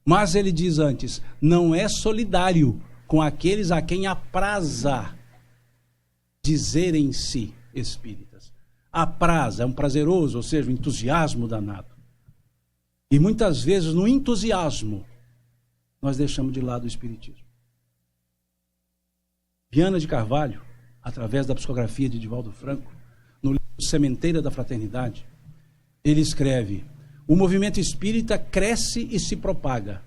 Mas ele diz antes, não é solidário com aqueles a quem apraza dizerem-se espíritas. Apraza é um prazeroso, ou seja, um entusiasmo danado. E muitas vezes no entusiasmo nós deixamos de lado o espiritismo. Viana de Carvalho, através da psicografia de Divaldo Franco, no livro Sementeira da Fraternidade, ele escreve: o movimento espírita cresce e se propaga,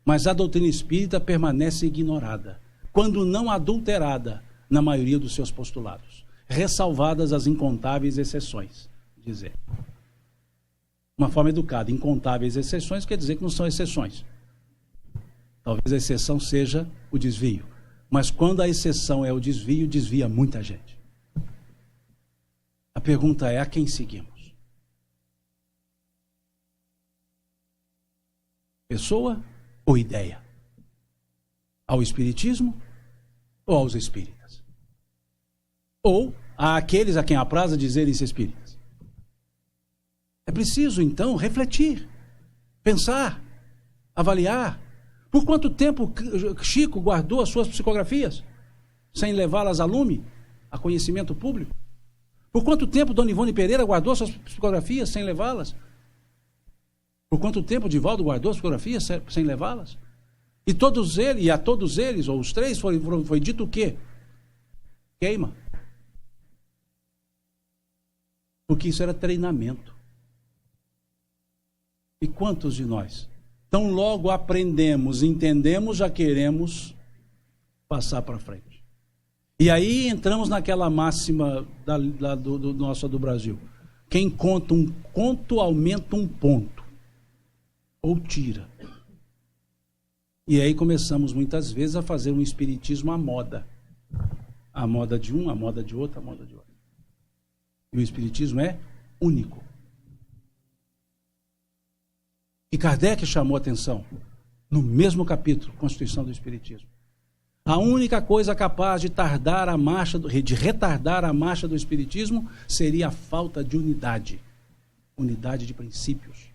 mas a doutrina espírita permanece ignorada, quando não adulterada na maioria dos seus postulados, ressalvadas as incontáveis exceções, diz ele. Uma forma educada, incontáveis exceções quer dizer que não são exceções. Talvez a exceção seja o desvio, mas quando a exceção é o desvio, desvia muita gente. A pergunta é: a quem seguimos? Pessoa ou ideia? Ao espiritismo ou aos espíritas? Ou àqueles a quem apraza dizerem-se espíritas? É preciso, então, refletir, pensar, avaliar. Por quanto tempo Chico guardou as suas psicografias sem levá-las a lume, a conhecimento público? Por quanto tempo Dona Ivone Pereira guardou as suas psicografias sem levá-las? Por quanto tempo Divaldo guardou as psicografias sem levá-las? E a todos eles, ou os três, foi dito o quê? Queima. Porque isso era treinamento. E quantos de nós, tão logo aprendemos, entendemos, já queremos passar para frente? E aí entramos naquela máxima do Brasil: quem conta um conto aumenta um ponto, ou tira. E aí começamos muitas vezes a fazer um espiritismo à moda. A moda de um, a moda de outro, a moda de outro. E o espiritismo é único. E Kardec chamou a atenção no mesmo capítulo, Constituição do Espiritismo. A única coisa capaz de retardar a marcha do espiritismo seria a falta de unidade de princípios.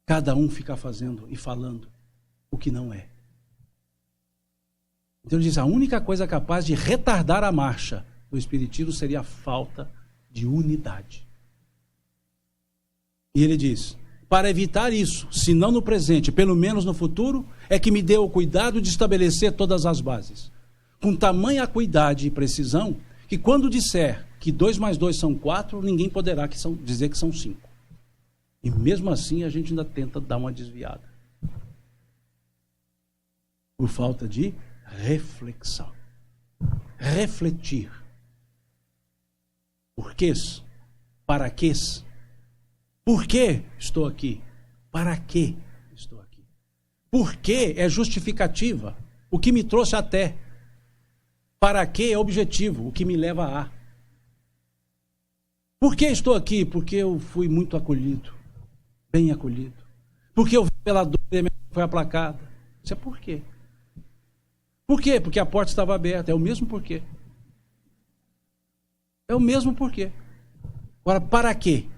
Cada um fica fazendo e falando o que não é. Então ele diz: a única coisa capaz de retardar a marcha do espiritismo seria a falta de unidade. E ele diz: para evitar isso, se não no presente, pelo menos no futuro, é que me dê o cuidado de estabelecer todas as bases, com tamanha acuidade e precisão, que quando disser que 2 mais 2 são 4, ninguém poderá dizer que são 5. E mesmo assim a gente ainda tenta dar uma desviada. Por falta de reflexão. Refletir. Porquês? Para quês? Por que estou aqui? Para que estou aqui? Por que é justificativa, o que me trouxe até. Para que é objetivo, o que me leva a. Por que estou aqui? Porque eu fui muito acolhido, bem acolhido. Porque eu vi pela dor e a minha dor foi aplacada. Isso é por quê? Por quê? Porque a porta estava aberta. É o mesmo porquê. É o mesmo porquê. Agora, para quê?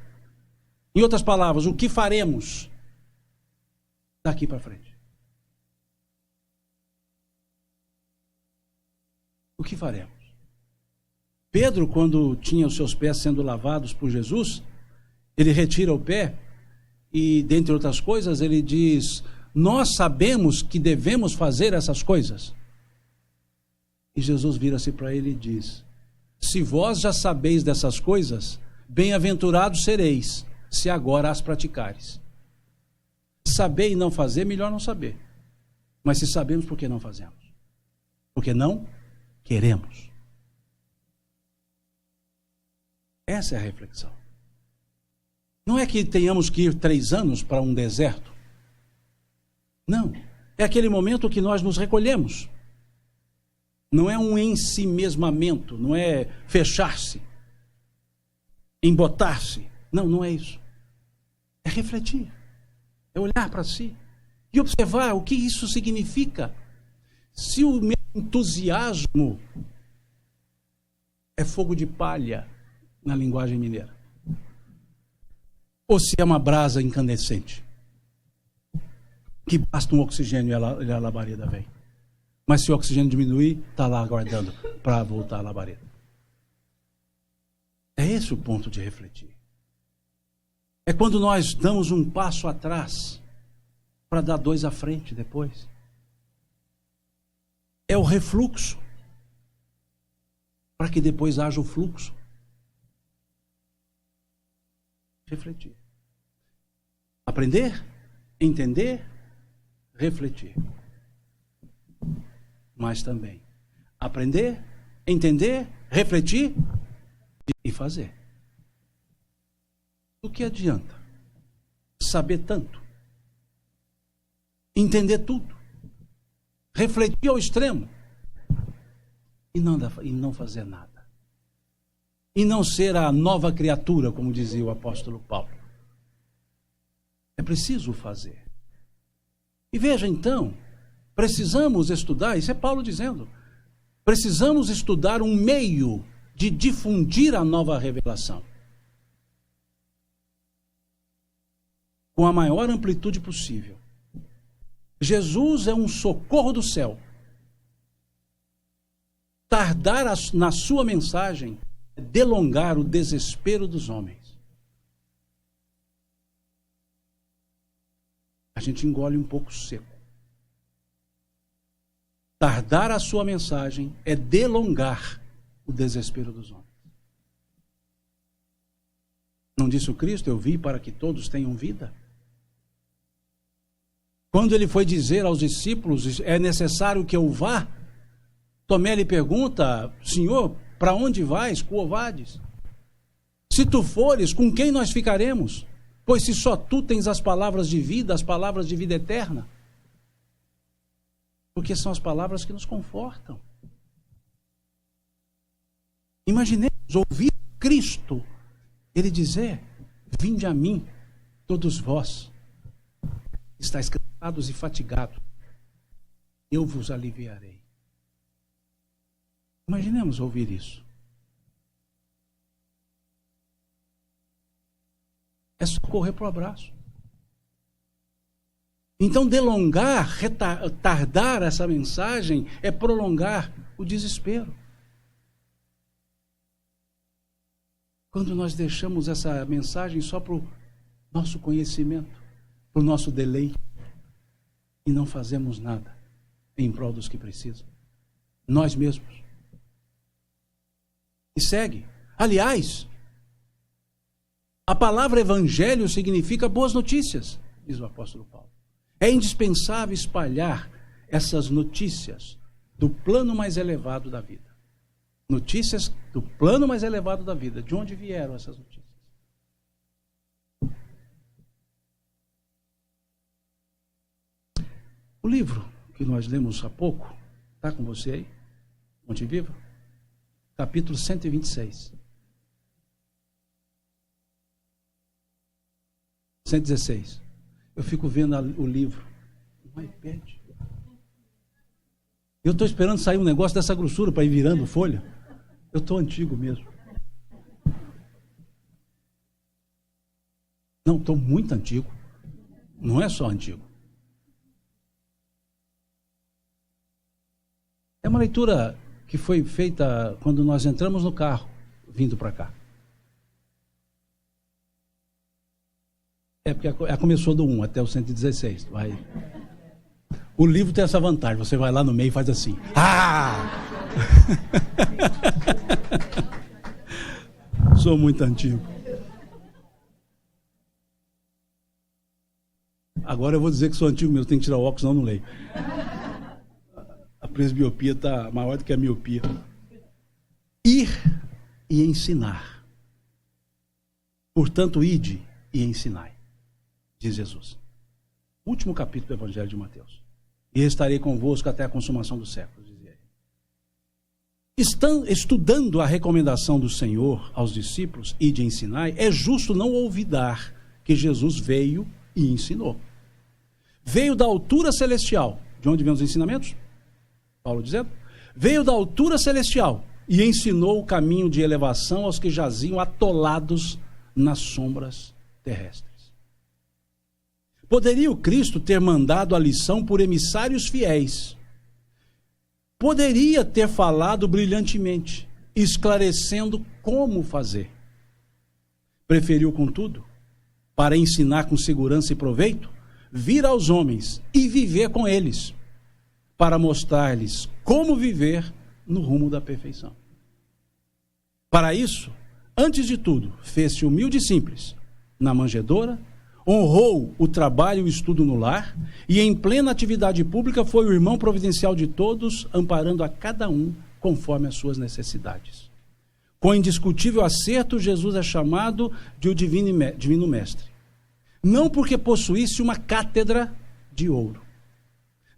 Em outras palavras, o que faremos daqui para frente? O que faremos? Pedro, quando tinha os seus pés sendo lavados por Jesus, ele retira o pé e, dentre outras coisas, ele diz: nós sabemos que devemos fazer essas coisas. E Jesus vira-se para ele e diz: se vós já sabeis dessas coisas, bem-aventurados sereis, se agora as praticares. Saber e não fazer, melhor não saber. Mas se sabemos, por que não fazemos? Porque não queremos. Essa é a reflexão. Não é que tenhamos que ir 3 anos para um deserto. Não. É aquele momento que nós nos recolhemos. Não é um ensimesmamento, não é fechar-se, embotar-se. Não, não é isso. É refletir. É olhar para si e observar o que isso significa. Se o meu entusiasmo é fogo de palha, na linguagem mineira, ou se é uma brasa incandescente, que basta um oxigênio e a labareda vem. Mas se o oxigênio diminuir, está lá aguardando para voltar a labareda. É esse o ponto de refletir. É quando nós damos um passo atrás para dar 2 à frente depois. É o refluxo para que depois haja o fluxo. Refletir. Aprender, entender, refletir. Mas também aprender, entender, refletir e fazer. O que adianta saber tanto, entender tudo, refletir ao extremo e não fazer nada? E não ser a nova criatura, como dizia o apóstolo Paulo. É preciso fazer. E veja então, precisamos estudar, isso é Paulo dizendo, precisamos estudar um meio de difundir a nova revelação com a maior amplitude possível. Jesus é um socorro do céu. Tardar na sua mensagem é delongar o desespero dos homens. A gente engole um pouco seco. Tardar a sua mensagem é delongar o desespero dos homens. Não disse o Cristo: eu vim para que todos tenham vida? Quando ele foi dizer aos discípulos: é necessário que eu vá, Tomé lhe pergunta: Senhor, para onde vais, covardes? Se tu fores, com quem nós ficaremos? Pois se só tu tens as palavras de vida, as palavras de vida eterna. Porque são as palavras que nos confortam. Imaginemos ouvir Cristo, ele dizer: vinde a mim, todos vós, estáis cansados e fatigados, eu vos aliviarei. Imaginemos ouvir isso. É só correr para o abraço. Então, delongar, retardar essa mensagem é prolongar o desespero. Quando nós deixamos essa mensagem só para o nosso conhecimento, para o nosso deleite, e não fazemos nada em prol dos que precisam, nós mesmos. E segue. Aliás, a palavra evangelho significa boas notícias, diz o apóstolo Paulo. É indispensável espalhar essas notícias do plano mais elevado da vida. Notícias do plano mais elevado da vida. De onde vieram essas notícias? O livro que nós lemos há pouco, está com você aí? Monte Viva? Capítulo 126. 116. Eu fico vendo o livro. Um iPad. Eu estou esperando sair um negócio dessa grossura para ir virando folha. Eu estou antigo mesmo. Não, estou muito antigo. Não é só antigo. É uma leitura que foi feita quando nós entramos no carro, vindo para cá. É porque começou do 1 até o 116. O livro tem essa vantagem, você vai lá no meio e faz assim. Sou muito antigo. Agora eu vou dizer que sou antigo mesmo, tenho que tirar o óculos, senão não leio. A presbiopia está maior do que a miopia. Ir e ensinar. Portanto, ide e ensinai, diz Jesus. Último capítulo do Evangelho de Mateus. E estarei convosco até a consumação dos séculos, dizia ele. Estudando a recomendação do Senhor aos discípulos, ide e ensinai, é justo não olvidar que Jesus veio e ensinou. Veio da altura celestial. De onde vêm os ensinamentos? Paulo dizendo. Veio da altura celestial e ensinou o caminho de elevação aos que jaziam atolados nas sombras terrestres. Poderia o Cristo ter mandado a lição por emissários fiéis. Poderia ter falado brilhantemente, esclarecendo como fazer. Preferiu, contudo, para ensinar com segurança e proveito, vir aos homens e viver com eles, para mostrar-lhes como viver no rumo da perfeição. Para isso, antes de tudo, fez-se humilde e simples, na manjedoura, honrou o trabalho e o estudo no lar, e em plena atividade pública foi o irmão providencial de todos, amparando a cada um conforme as suas necessidades. Com indiscutível acerto, Jesus é chamado de o divino mestre. Não porque possuísse uma cátedra de ouro.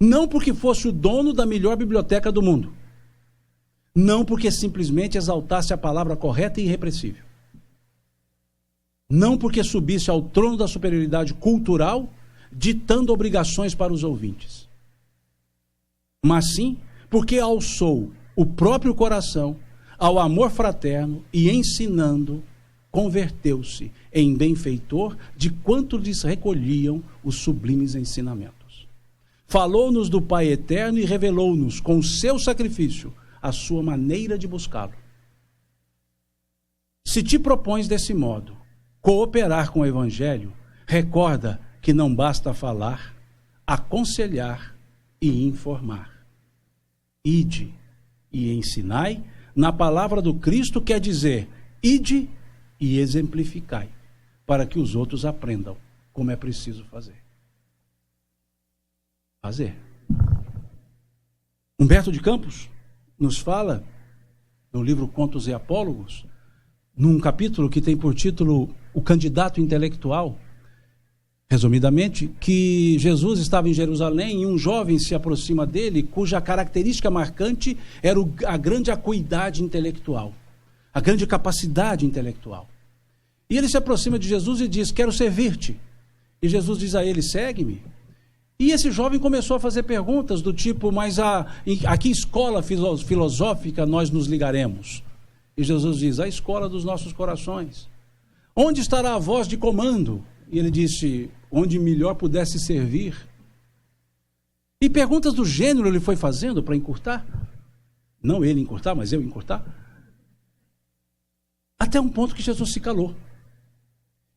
Não porque fosse o dono da melhor biblioteca do mundo. Não porque simplesmente exaltasse a palavra correta e irrepreensível. Não porque subisse ao trono da superioridade cultural, ditando obrigações para os ouvintes. Mas sim porque alçou o próprio coração ao amor fraterno e ensinando, converteu-se em benfeitor de quanto lhes recolhiam os sublimes ensinamentos. Falou-nos do Pai eterno e revelou-nos, com o seu sacrifício, a sua maneira de buscá-lo. Se te propões desse modo cooperar com o Evangelho, recorda que não basta falar, aconselhar e informar. Ide e ensinai, na palavra do Cristo quer dizer, ide e exemplificai, para que os outros aprendam como é preciso fazer. Humberto de Campos nos fala, no livro Contos e Apólogos, num capítulo que tem por título O Candidato Intelectual, resumidamente, que Jesus estava em Jerusalém e um jovem se aproxima dele, cuja característica marcante era a grande acuidade intelectual, a grande capacidade intelectual. E ele se aproxima de Jesus e diz, quero servir-te. E Jesus diz a ele, segue-me. E esse jovem começou a fazer perguntas do tipo, mas a que escola filosófica nós nos ligaremos? E Jesus diz, a escola dos nossos corações. Onde estará a voz de comando? E ele disse, onde melhor pudesse servir. E perguntas do gênero ele foi fazendo para encurtar. Não ele encurtar, mas eu encurtar. Até um ponto que Jesus se calou.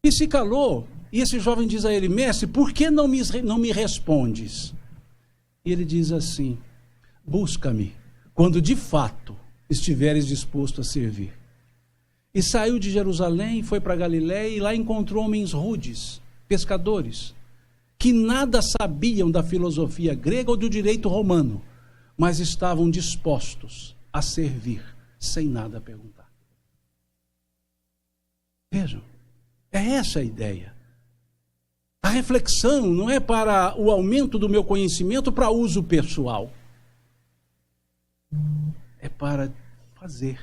E se calou, e esse jovem diz a ele, mestre, por que não me respondes? E ele diz assim, busca-me quando de fato estiveres disposto a servir. E saiu de Jerusalém, foi para Galiléia e lá encontrou homens rudes, pescadores, que nada sabiam da filosofia grega ou do direito romano, mas estavam dispostos a servir sem nada perguntar. Vejam, é essa a ideia. A reflexão não é para o aumento do meu conhecimento para uso pessoal. É para fazer,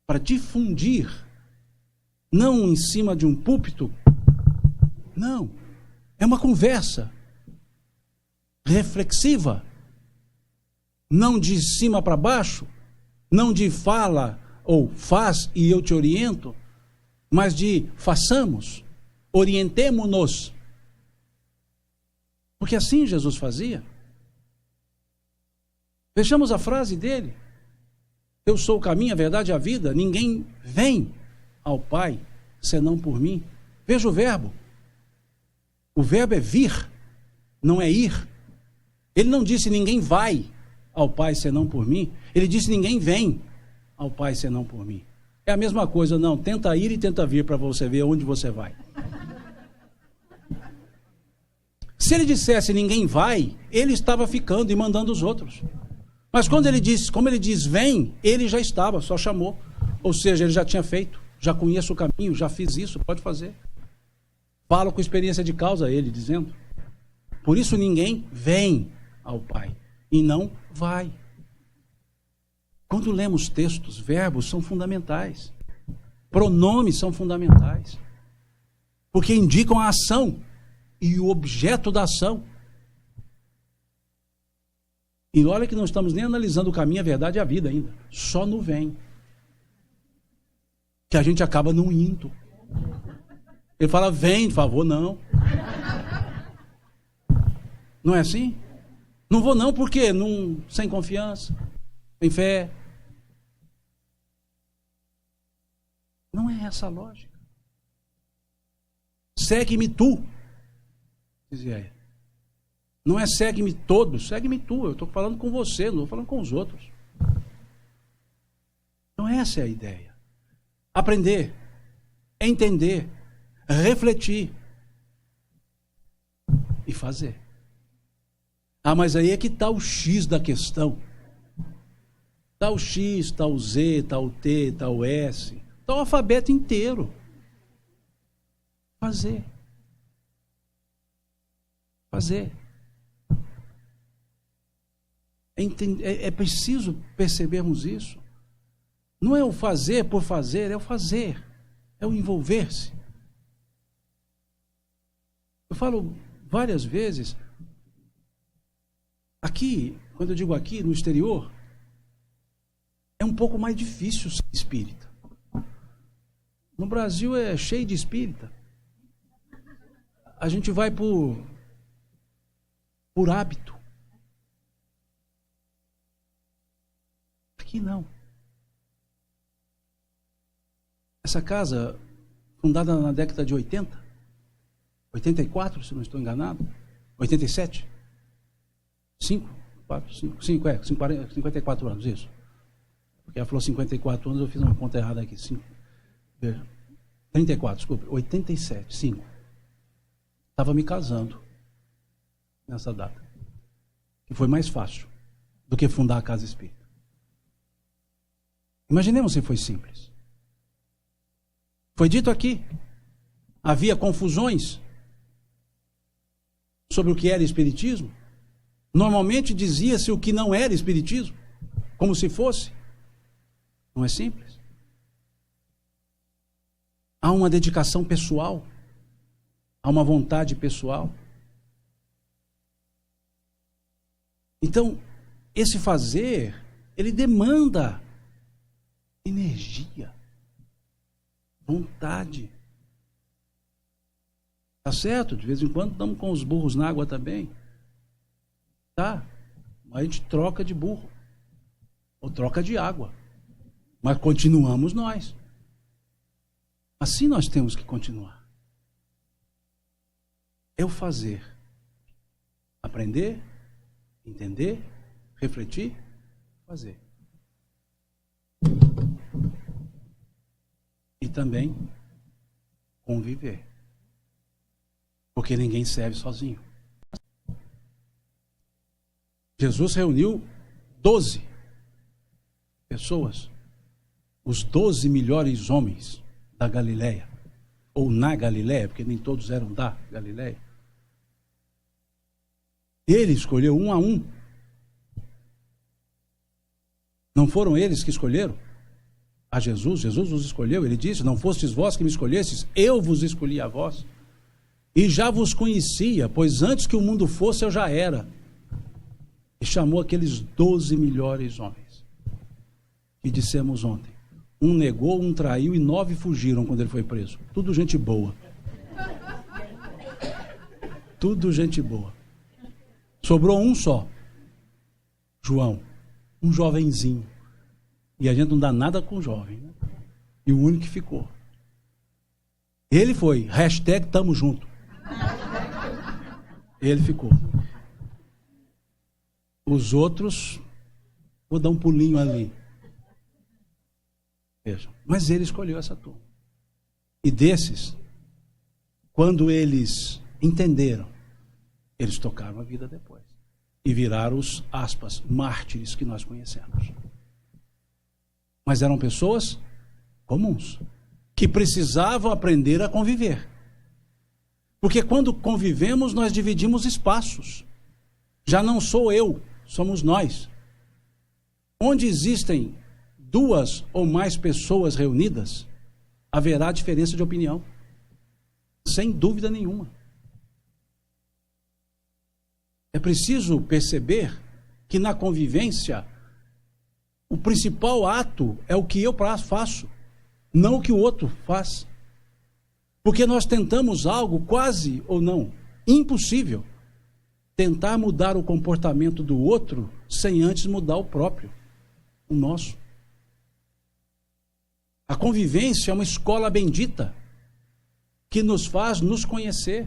para difundir, não em cima de um púlpito. Não, é uma conversa reflexiva, não de cima para baixo, não de fala ou faz e eu te oriento, mas de façamos, orientemo-nos. Porque assim Jesus fazia. Vejamos a frase dele: eu sou o caminho, a verdade e a vida, ninguém vem ao Pai senão por mim. Veja o verbo. O verbo é vir, não é ir. Ele não disse ninguém vai ao Pai senão por mim. Ele disse ninguém vem ao Pai senão por mim. É a mesma coisa, não. Tenta ir e tenta vir para você ver onde você vai. Se ele dissesse ninguém vai, ele estava ficando e mandando os outros. Mas quando ele diz, como ele diz vem, ele já estava, só chamou. Ou seja, ele já tinha feito, já conheço o caminho, já fiz isso, pode fazer. Falo com experiência de causa, ele dizendo. Por isso ninguém vem ao Pai e não vai. Quando lemos textos, verbos são fundamentais. Pronomes são fundamentais. Porque indicam a ação e o objeto da ação. E olha que não estamos nem analisando o caminho, a verdade e a vida ainda. Só no vem. Que a gente acaba não indo. Ele fala, vem, por favor, não. Não é assim? Não vou não, por quê? Não, sem confiança, sem fé. Não é essa a lógica. Segue-me tu, dizia ele. Não é segue-me todos, segue-me tu. Eu estou falando com você, não estou falando com os outros. Então essa é a ideia. Aprender, entender, refletir e fazer. Ah, mas aí é que está o X da questão. Está o X, está o Z, está o T, está o S. Está o alfabeto inteiro. Fazer. Fazer. É preciso percebermos isso. Não é o fazer por fazer, é o fazer. É o envolver-se. Eu falo várias vezes, aqui, quando eu digo aqui, no exterior, é um pouco mais difícil ser espírita. No Brasil é cheio de espírita. A gente vai por hábito. Aqui não. Essa casa, fundada na década de 80, 84, se não estou enganado, 87, 54 anos, isso. Porque ela falou 54 anos, eu fiz uma conta errada aqui. 34, desculpa, 87, 5. Estava me casando nessa data. Que foi mais fácil do que fundar a casa espírita. Imaginemos se foi simples. Foi dito aqui, havia confusões sobre o que era espiritismo. Normalmente dizia-se o que não era espiritismo, como se fosse. Não é simples. Há uma dedicação pessoal, há uma vontade pessoal. Então, esse fazer, ele demanda energia, vontade. Tá certo? De vez em quando estamos com os burros na água também. Tá? Mas a gente troca de burro. Ou troca de água. Mas continuamos nós. Assim nós temos que continuar. É o fazer. Aprender, entender, refletir, fazer. E também conviver. Porque ninguém serve sozinho. Jesus reuniu 12. pessoas, os 12 melhores homens da Galileia, ou na Galileia, porque nem todos eram da Galileia. Ele escolheu um a um. Não foram eles que escolheram a Jesus? Jesus os escolheu. Ele disse: não fostes vós que me escolhestes, eu vos escolhi a vós. E já vos conhecia, pois antes que o mundo fosse eu já era. E chamou aqueles 12 melhores homens. E dissemos ontem: um negou, um traiu e 9 fugiram quando ele foi preso. Tudo gente boa. Tudo gente boa. Sobrou um só, João, um jovenzinho. E a gente não dá nada com o jovem, né? E o único que ficou. Ele foi, #tamo junto. Ele ficou. Os outros, vou dar um pulinho ali. Vejam, mas ele escolheu essa turma. E desses, quando eles entenderam, eles tocaram a vida depois. E viraram os, aspas, mártires que nós conhecemos. Mas eram pessoas comuns, que precisavam aprender a conviver. Porque quando convivemos, nós dividimos espaços. Já não sou eu, somos nós. Onde existem 2 ou mais pessoas reunidas, haverá diferença de opinião. Sem dúvida nenhuma. É preciso perceber que na convivência, o principal ato é o que eu faço, não o que o outro faz. Porque nós tentamos algo quase ou não impossível, tentar mudar o comportamento do outro sem antes mudar o próprio, o nosso. A convivência é uma escola bendita que nos faz nos conhecer.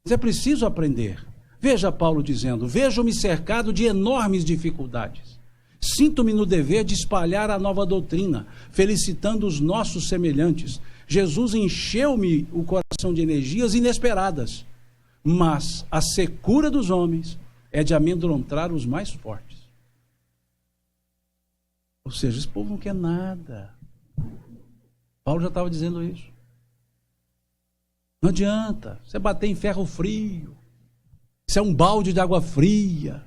Mas é preciso aprender. Veja Paulo dizendo: vejo-me cercado de enormes dificuldades. Sinto-me no dever de espalhar a nova doutrina, felicitando os nossos semelhantes. Jesus encheu-me o coração de energias inesperadas, mas a secura dos homens é de amedrontar os mais fortes. Ou seja, esse povo não quer nada. Paulo já estava dizendo isso. Não adianta você bater em ferro frio. Isso é um balde de água fria.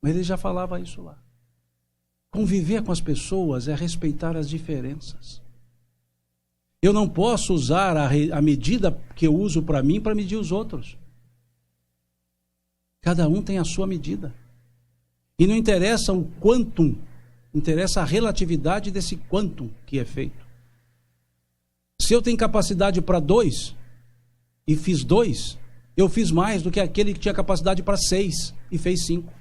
Mas ele já falava isso lá. Conviver com as pessoas é respeitar as diferenças. Eu não posso usar a medida que eu uso para mim para medir os outros. Cada um tem a sua medida. E não interessa o quantum, interessa a relatividade desse quantum que é feito. Se eu tenho capacidade para 2 e fiz 2, eu fiz mais do que aquele que tinha capacidade para 6 e fez 5.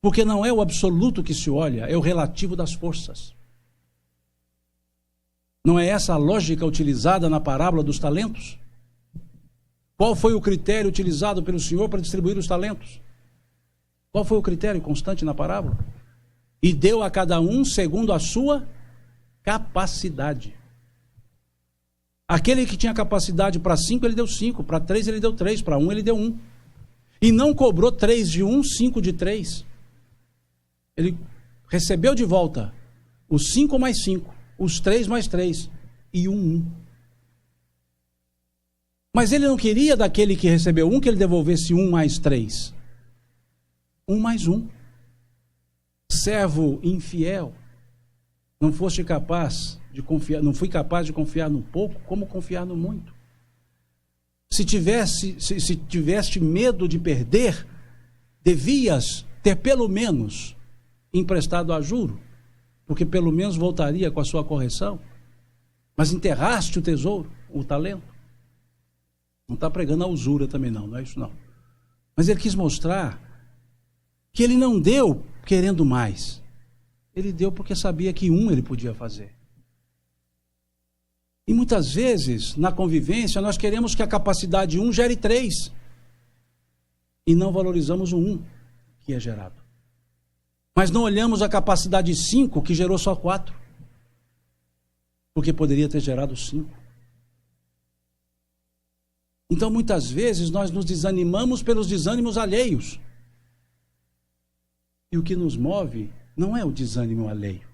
Porque não é o absoluto que se olha, é o relativo das forças. Não é essa a lógica utilizada na parábola dos talentos? Qual foi o critério utilizado pelo Senhor para distribuir os talentos? Qual foi o critério constante na parábola? E deu a cada um segundo a sua capacidade. Aquele que tinha capacidade para 5, ele deu 5. Para 3, ele deu 3. Para 1, ele deu 1. E não cobrou 3 de 1, 5 de 3. Ele recebeu de volta os 5 mais 5, os 3 mais 3 e 1. Mas ele não queria daquele que recebeu 1 que ele devolvesse 1 mais 3. 1 mais 1. Servo infiel, não foste capaz de confiar, não fui capaz de confiar no pouco, como confiar no muito? Se tiveste medo de perder, devias ter pelo menos emprestado a juro, porque pelo menos voltaria com a sua correção. Mas enterraste o tesouro, o talento. Não está pregando a usura também não é isso não. Mas ele quis mostrar que ele não deu querendo mais. Ele deu porque sabia que 1 ele podia fazer. E muitas vezes, na convivência, nós queremos que a capacidade 1 gere 3. E não valorizamos o 1 que é gerado. Mas não olhamos a capacidade 5 que gerou só 4. Porque poderia ter gerado 5. Então, muitas vezes, nós nos desanimamos pelos desânimos alheios. E o que nos move não é o desânimo alheio,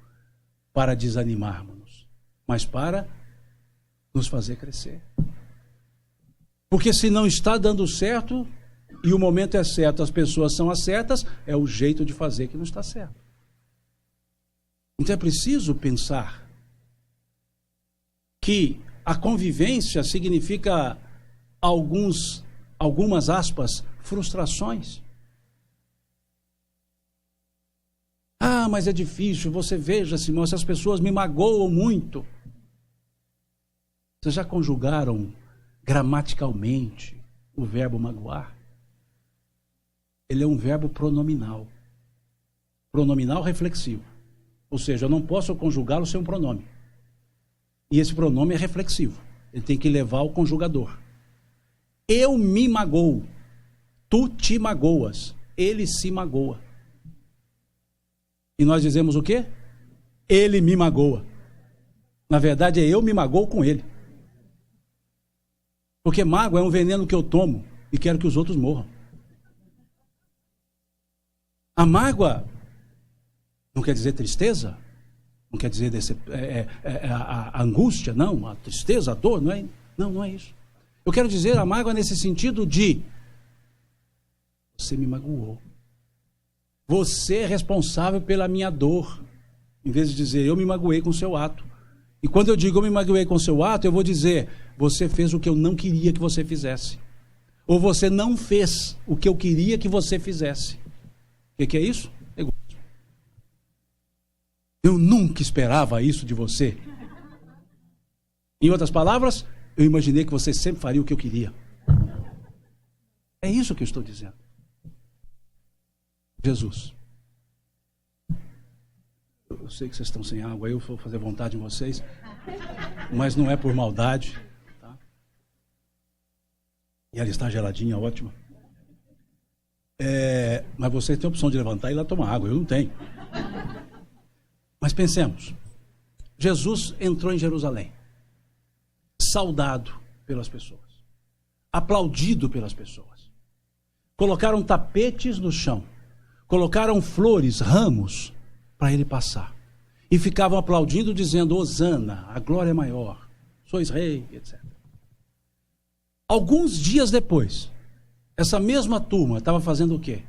para desanimarmos, mas para nos fazer crescer. Porque se não está dando certo, e o momento é certo, as pessoas são as certas, é o jeito de fazer que não está certo. Então é preciso pensar que a convivência significa algumas aspas, frustrações. Ah, mas é difícil, você veja, Simão, essas pessoas me magoam muito. Vocês já conjugaram gramaticalmente o verbo magoar? Ele é um verbo pronominal. Pronominal reflexivo. Ou seja, eu não posso conjugá-lo sem um pronome. E esse pronome é reflexivo. Ele tem que levar o conjugador. Eu me magoo. Tu te magoas. Ele se magoa. E nós dizemos o quê? Ele me magoa. Na verdade, é eu me magoo com ele. Porque mágoa é um veneno que eu tomo e quero que os outros morram. A mágoa não quer dizer tristeza, não quer dizer a angústia, não, a tristeza, a dor, não é isso. Eu quero dizer a mágoa nesse sentido de você me magoou. Você é responsável pela minha dor, em vez de dizer eu me magoei com o seu ato. E quando eu digo eu me magoei com o seu ato, eu vou dizer você fez o que eu não queria que você fizesse. Ou você não fez o que eu queria que você fizesse. O que é isso? Egoísmo. Eu nunca esperava isso de você. Em outras palavras, eu imaginei que você sempre faria o que eu queria. É isso que eu estou dizendo. Jesus. Eu sei que vocês estão sem água, eu vou fazer vontade em vocês, mas não é por maldade. Tá? E ela está geladinha, ótima. Mas você tem a opção de levantar e ir lá tomar água, eu não tenho. Mas pensemos, Jesus entrou em Jerusalém, saudado pelas pessoas, aplaudido pelas pessoas. Colocaram tapetes no chão, colocaram flores, ramos, para ele passar. E ficavam aplaudindo, dizendo, Hosana, a glória é maior, sois rei, etc. Alguns dias depois, essa mesma turma estava fazendo o quê?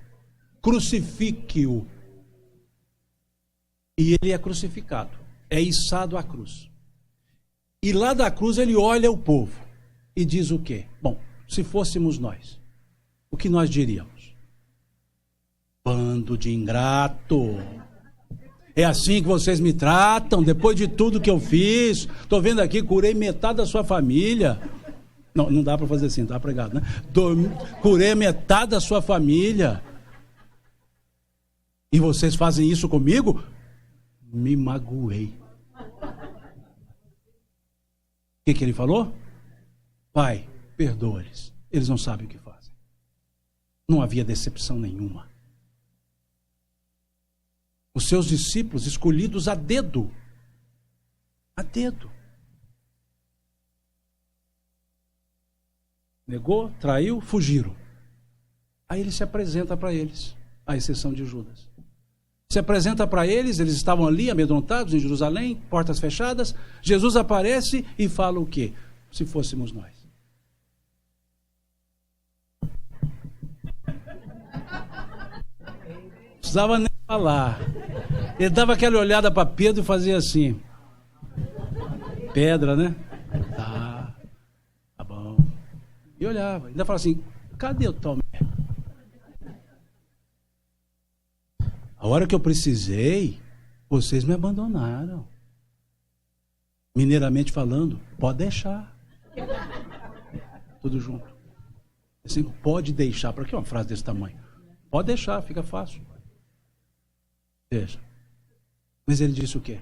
Crucifique-o. E ele é crucificado, é içado à cruz. E lá da cruz ele olha o povo e diz o quê? Bom, se fôssemos nós, o que nós diríamos? Bando de ingrato. É assim que vocês me tratam, depois de tudo que eu fiz. Estou vendo aqui, curei metade da sua família. Não dá para fazer assim, tá pregado, né? Curei metade da sua família. E vocês fazem isso comigo? Me magoei. O que ele falou? Pai, perdoa-lhes. Eles não sabem o que fazem. Não havia decepção nenhuma. Os seus discípulos escolhidos a dedo. A dedo. Negou, traiu, fugiram. Aí ele se apresenta para eles, à exceção de Judas. Se apresenta para eles, eles estavam ali amedrontados em Jerusalém, portas fechadas. Jesus aparece e fala o quê? Se fôssemos nós. Não precisava nem falar. Ele dava aquela olhada para Pedro e fazia assim. Pedra, né? Tá bom. E olhava, ainda falava assim, cadê o Tomé? A hora que eu precisei, vocês me abandonaram. Mineiramente falando, pode deixar. Tudo junto. Assim, pode deixar. Para que uma frase desse tamanho? Pode deixar, fica fácil. Veja. Mas ele disse o quê?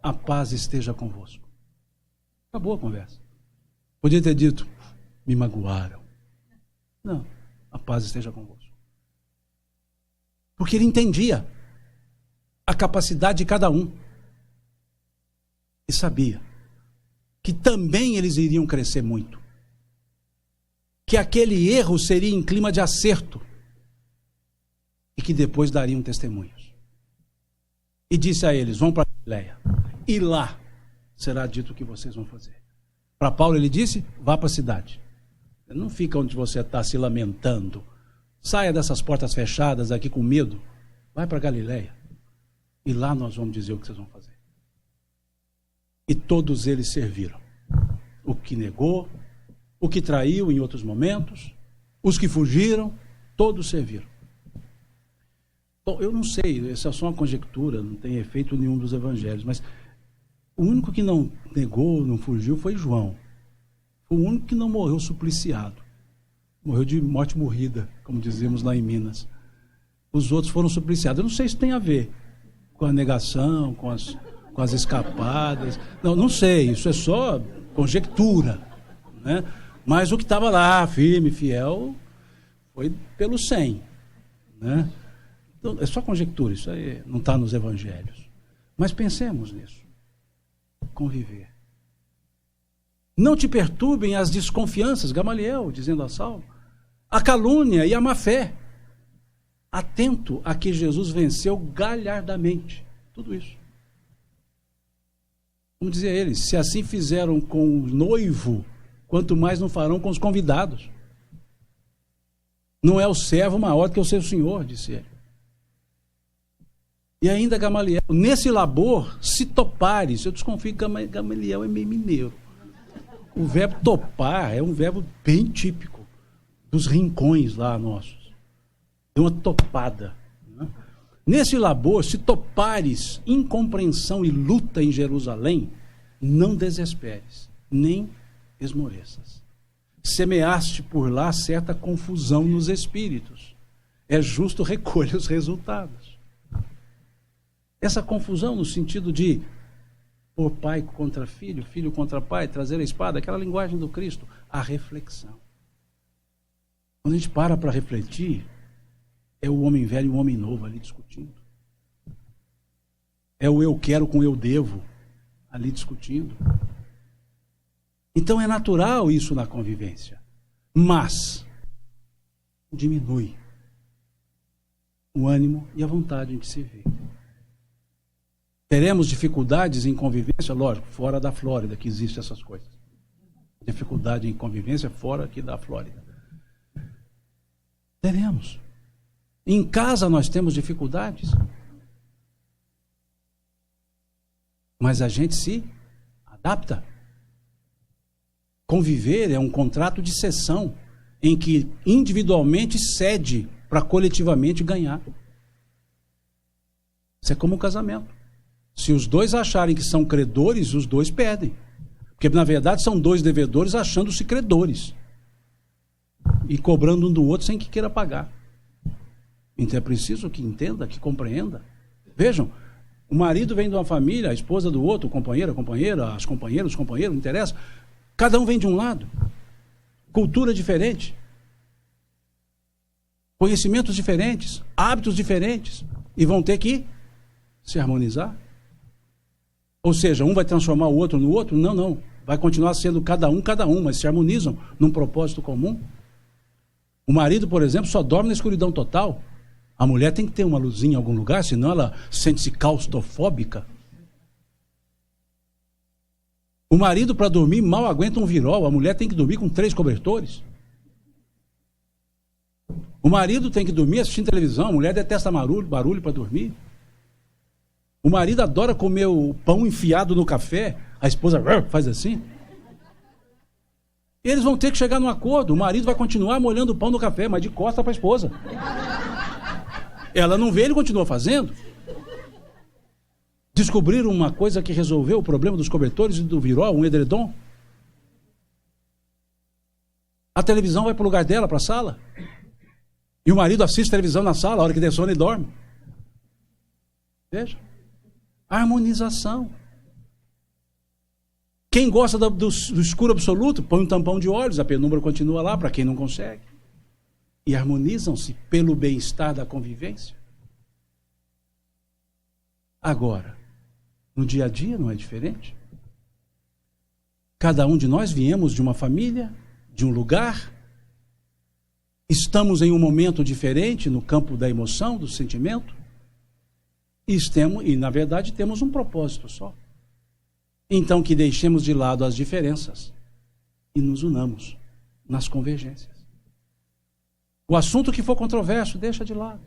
A paz esteja convosco. Acabou a conversa. Podia ter dito, me magoaram. Não, a paz esteja convosco. Porque ele entendia a capacidade de cada um. E sabia que também eles iriam crescer muito. Que aquele erro seria em clima de acerto. E que depois dariam testemunhos. E disse a eles: vão para Galileia, e lá será dito o que vocês vão fazer. Para Paulo ele disse: vá para a cidade. Não fica onde você está se lamentando. Saia dessas portas fechadas aqui com medo. Vai para Galileia. E lá nós vamos dizer o que vocês vão fazer. E todos eles serviram. O que negou, o que traiu em outros momentos, os que fugiram, todos serviram. Bom, eu não sei, essa é só uma conjectura, não tem efeito nenhum dos evangelhos, mas o único que não negou, não fugiu, foi João. Foi o único que não morreu supliciado. Morreu de morte morrida, como dizemos lá em Minas. Os outros foram supliciados. Eu não sei se tem a ver com a negação, com as escapadas. Não sei, isso é só conjectura, né? Mas o que estava lá, firme, fiel, foi pelo 100, né? Então, é só conjectura, isso aí não está nos evangelhos. Mas pensemos nisso. Conviver. Não te perturbem as desconfianças, Gamaliel, dizendo a Saulo, a calúnia e a má fé. Atento a que Jesus venceu galhardamente. Tudo isso. Como dizia ele, se assim fizeram com o noivo, quanto mais não farão com os convidados. Não é o servo maior que o seu senhor, disse ele. E ainda Gamaliel, nesse labor, se topares, eu desconfio que Gamaliel é meio mineiro. O verbo topar é um verbo bem típico dos rincões lá nossos. É uma topada. Né? Nesse labor, se topares incompreensão e luta em Jerusalém, não desesperes, nem esmoreças. Semeaste por lá certa confusão nos espíritos. É justo recolher os resultados. Essa confusão no sentido de pôr pai contra filho, filho contra pai, trazer a espada, aquela linguagem do Cristo, a reflexão. Quando a gente para refletir, é o homem velho e o homem novo ali discutindo. É o eu quero com eu devo ali discutindo. Então é natural isso na convivência, mas diminui o ânimo e a vontade de se ver. Teremos dificuldades em convivência, lógico, fora da Flórida que existem essas coisas. Dificuldade em convivência fora aqui da Flórida. Teremos. Em casa nós temos dificuldades. Mas a gente se adapta. Conviver é um contrato de cessão em que individualmente cede para coletivamente ganhar. Isso é como um casamento. Se os dois acharem que são credores, os dois perdem. Porque, na verdade, são dois devedores achando-se credores. E cobrando um do outro sem que queira pagar. Então é preciso que entenda, que compreenda. Vejam, o marido vem de uma família, a esposa do outro, o companheiro, a companheira, as companheiras, os companheiros, não interessa. Cada um vem de um lado. Cultura diferente. Conhecimentos diferentes. Hábitos diferentes. E vão ter que se harmonizar. Ou seja, um vai transformar o outro no outro? Não. Vai continuar sendo cada um, mas se harmonizam num propósito comum. O marido, por exemplo, só dorme na escuridão total. A mulher tem que ter uma luzinha em algum lugar, senão ela sente-se claustrofóbica. O marido, para dormir, mal aguenta um virol. A mulher tem que dormir com 3 cobertores. O marido tem que dormir assistindo televisão. A mulher detesta barulho para dormir. O marido adora comer o pão enfiado no café. A esposa faz assim. Eles vão ter que chegar num acordo. O marido vai continuar molhando o pão no café, mas de costa para a esposa. Ela não vê, ele continua fazendo. Descobriram uma coisa que resolveu o problema dos cobertores e do virol, um edredom. A televisão vai para o lugar dela, para a sala. E o marido assiste televisão na sala, a hora que der sono ele dorme. Veja. Harmonização. Quem gosta do escuro absoluto, põe um tampão de olhos, a penumbra continua lá para quem não consegue. E harmonizam-se pelo bem-estar da convivência. Agora, no dia a dia não é diferente. Cada um de nós viemos de uma família, de um lugar, Estamos em um momento diferente no campo da emoção, do sentimento, e na verdade temos um propósito só. Então que deixemos de lado as diferenças e nos unamos nas convergências. O assunto que for controverso, deixa de lado.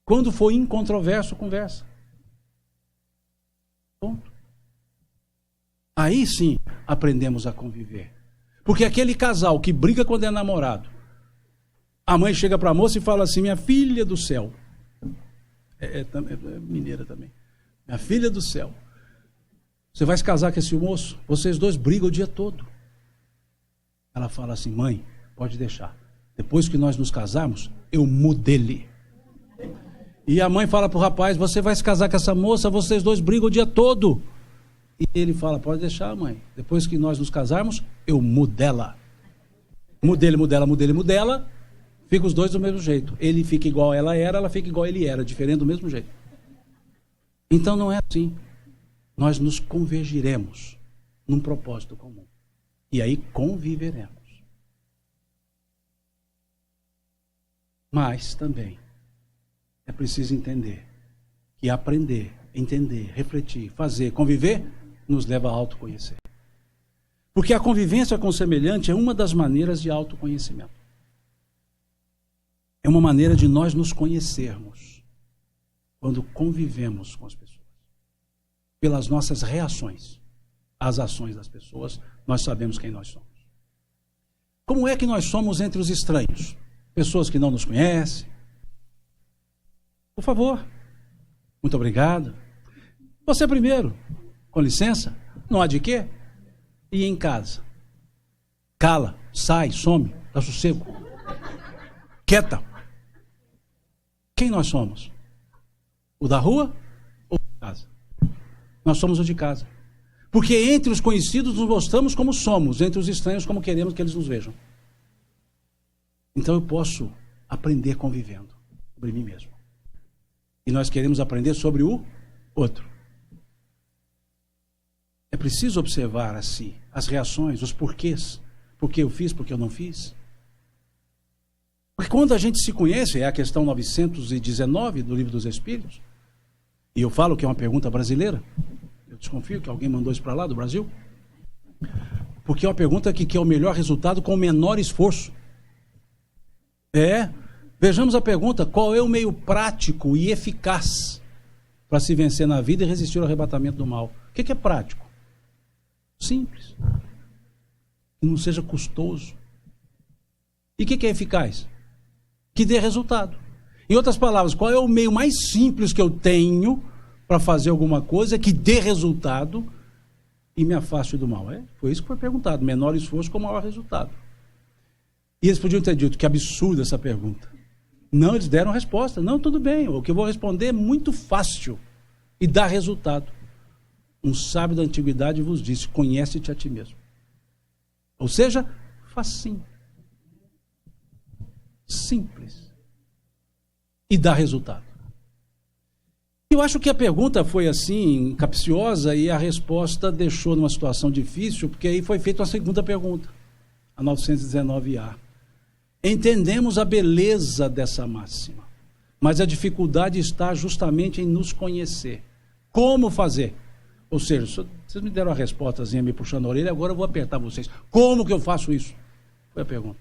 Quando for incontroverso, conversa. Ponto. Aí sim aprendemos a conviver. Porque aquele casal que briga quando é namorado, a mãe chega para a moça e fala assim: minha filha do céu, é mineira também, minha filha do céu, você vai se casar com esse moço? Vocês dois brigam o dia todo. Ela fala assim: mãe, pode deixar, depois que nós nos casarmos, eu mudo ele. E a mãe fala para o rapaz: você vai se casar com essa moça, vocês dois brigam o dia todo. E ele fala: pode deixar, mãe, depois que nós nos casarmos, eu mudo ela. Muda ele, muda ela, muda ele, muda ela. Fica os dois do mesmo jeito. Ele fica igual ela era, ela fica igual ele era, diferente do mesmo jeito. Então não é assim. Nós nos convergiremos num propósito comum. E aí conviveremos. Mas também é preciso entender que aprender, entender, refletir, fazer, conviver, nos leva a autoconhecer. Porque a convivência com o semelhante é uma das maneiras de autoconhecimento. É uma maneira de nós nos conhecermos quando convivemos com as pessoas. Pelas nossas reações às ações das pessoas, nós sabemos quem nós somos. Como é que nós somos entre os estranhos? Pessoas que não nos conhecem. Por favor. Muito obrigado. Você primeiro. Com licença. Não há de quê? E em casa? Cala, sai, some, dá sossego. Quieta. Quem nós somos? O da rua ou de casa? Nós somos o de casa. Porque entre os conhecidos nos mostramos como somos, entre os estranhos como queremos que eles nos vejam. Então eu posso aprender convivendo sobre mim mesmo. E nós queremos aprender sobre o outro. É preciso observar assim as reações, os porquês. Por que eu fiz, por que eu não fiz. Porque quando a gente se conhece, é a questão 919 do Livro dos Espíritos, e eu falo que é uma pergunta brasileira, eu desconfio que alguém mandou isso para lá do Brasil, porque é uma pergunta que quer o melhor resultado com o menor esforço. Vejamos a pergunta: qual é o meio prático e eficaz para se vencer na vida e resistir ao arrebatamento do mal? O que é prático? Simples. Que não seja custoso. E o que é eficaz? Que dê resultado. Em outras palavras, qual é o meio mais simples que eu tenho para fazer alguma coisa que dê resultado e me afaste do mal? Foi isso que foi perguntado. Menor esforço com maior resultado. E eles podiam ter dito: que absurda essa pergunta. Não, eles deram a resposta. Não, tudo bem, o que eu vou responder é muito fácil e dá resultado. Um sábio da antiguidade vos disse: conhece-te a ti mesmo. Ou seja, facinho. Simples. E dá resultado. Eu acho que a pergunta foi assim, capciosa, e a resposta deixou numa situação difícil, porque aí foi feita a segunda pergunta, a 919A. Entendemos a beleza dessa máxima, mas a dificuldade está justamente em nos conhecer. Como fazer? Ou seja, vocês me deram a respostazinha me puxando a orelha, agora eu vou apertar vocês. Como que eu faço isso? Foi a pergunta.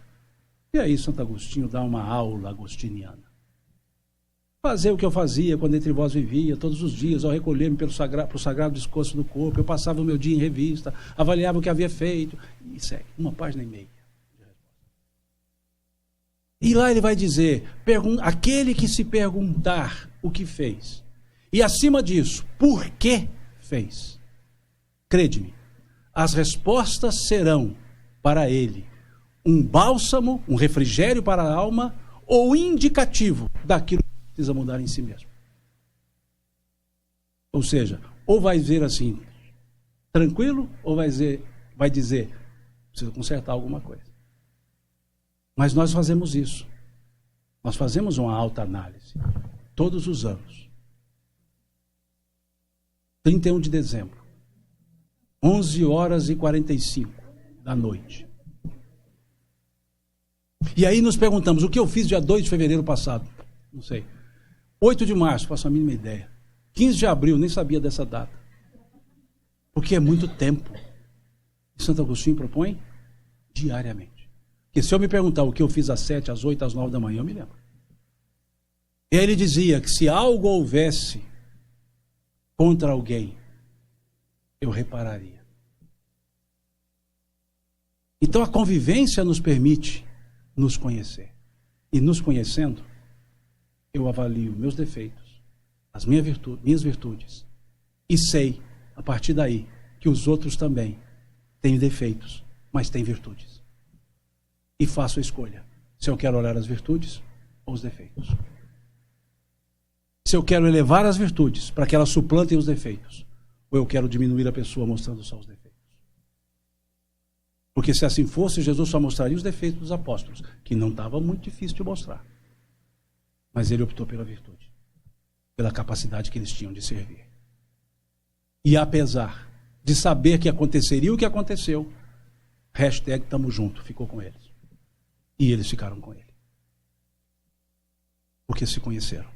E aí Santo Agostinho dá uma aula agostiniana. Fazer o que eu fazia quando entre vós vivia, todos os dias, ao recolher-me para o sagrado descanso do corpo, eu passava o meu dia em revista, avaliava o que havia feito, e segue, 1,5 páginas. E lá ele vai dizer: aquele que se perguntar o que fez, e acima disso, por que fez, crede-me, as respostas serão para ele um bálsamo, um refrigério para a alma, ou indicativo daquilo que precisa mudar em si mesmo. Ou seja, ou vai dizer assim, tranquilo, ou vai dizer, precisa consertar alguma coisa. Mas nós fazemos isso. Nós fazemos uma autoanálise todos os anos. 31 de dezembro, 11h45 da noite. E aí nos perguntamos, o que eu fiz dia 2 de fevereiro passado? Não sei. 8 de março, faço a mínima ideia. 15 de abril, nem sabia dessa data. Porque é muito tempo. E Santo Agostinho propõe diariamente. Porque se eu me perguntar o que eu fiz às 7, às 8, às 9 da manhã, eu me lembro. E aí ele dizia que se algo houvesse contra alguém, eu repararia. Então a convivência nos permite nos conhecer. E nos conhecendo, eu avalio meus defeitos, as minhas virtudes. E sei, a partir daí, que os outros também têm defeitos, mas têm virtudes. E faço a escolha. Se eu quero olhar as virtudes ou os defeitos. Se eu quero elevar as virtudes para que elas suplantem os defeitos, ou eu quero diminuir a pessoa mostrando só os defeitos. Porque se assim fosse, Jesus só mostraria os defeitos dos apóstolos, que não estava muito difícil de mostrar. Mas ele optou pela virtude, pela capacidade que eles tinham de servir. E apesar de saber que aconteceria o que aconteceu, hashtag tamo junto, ficou com eles. E eles ficaram com ele. Porque se conheceram.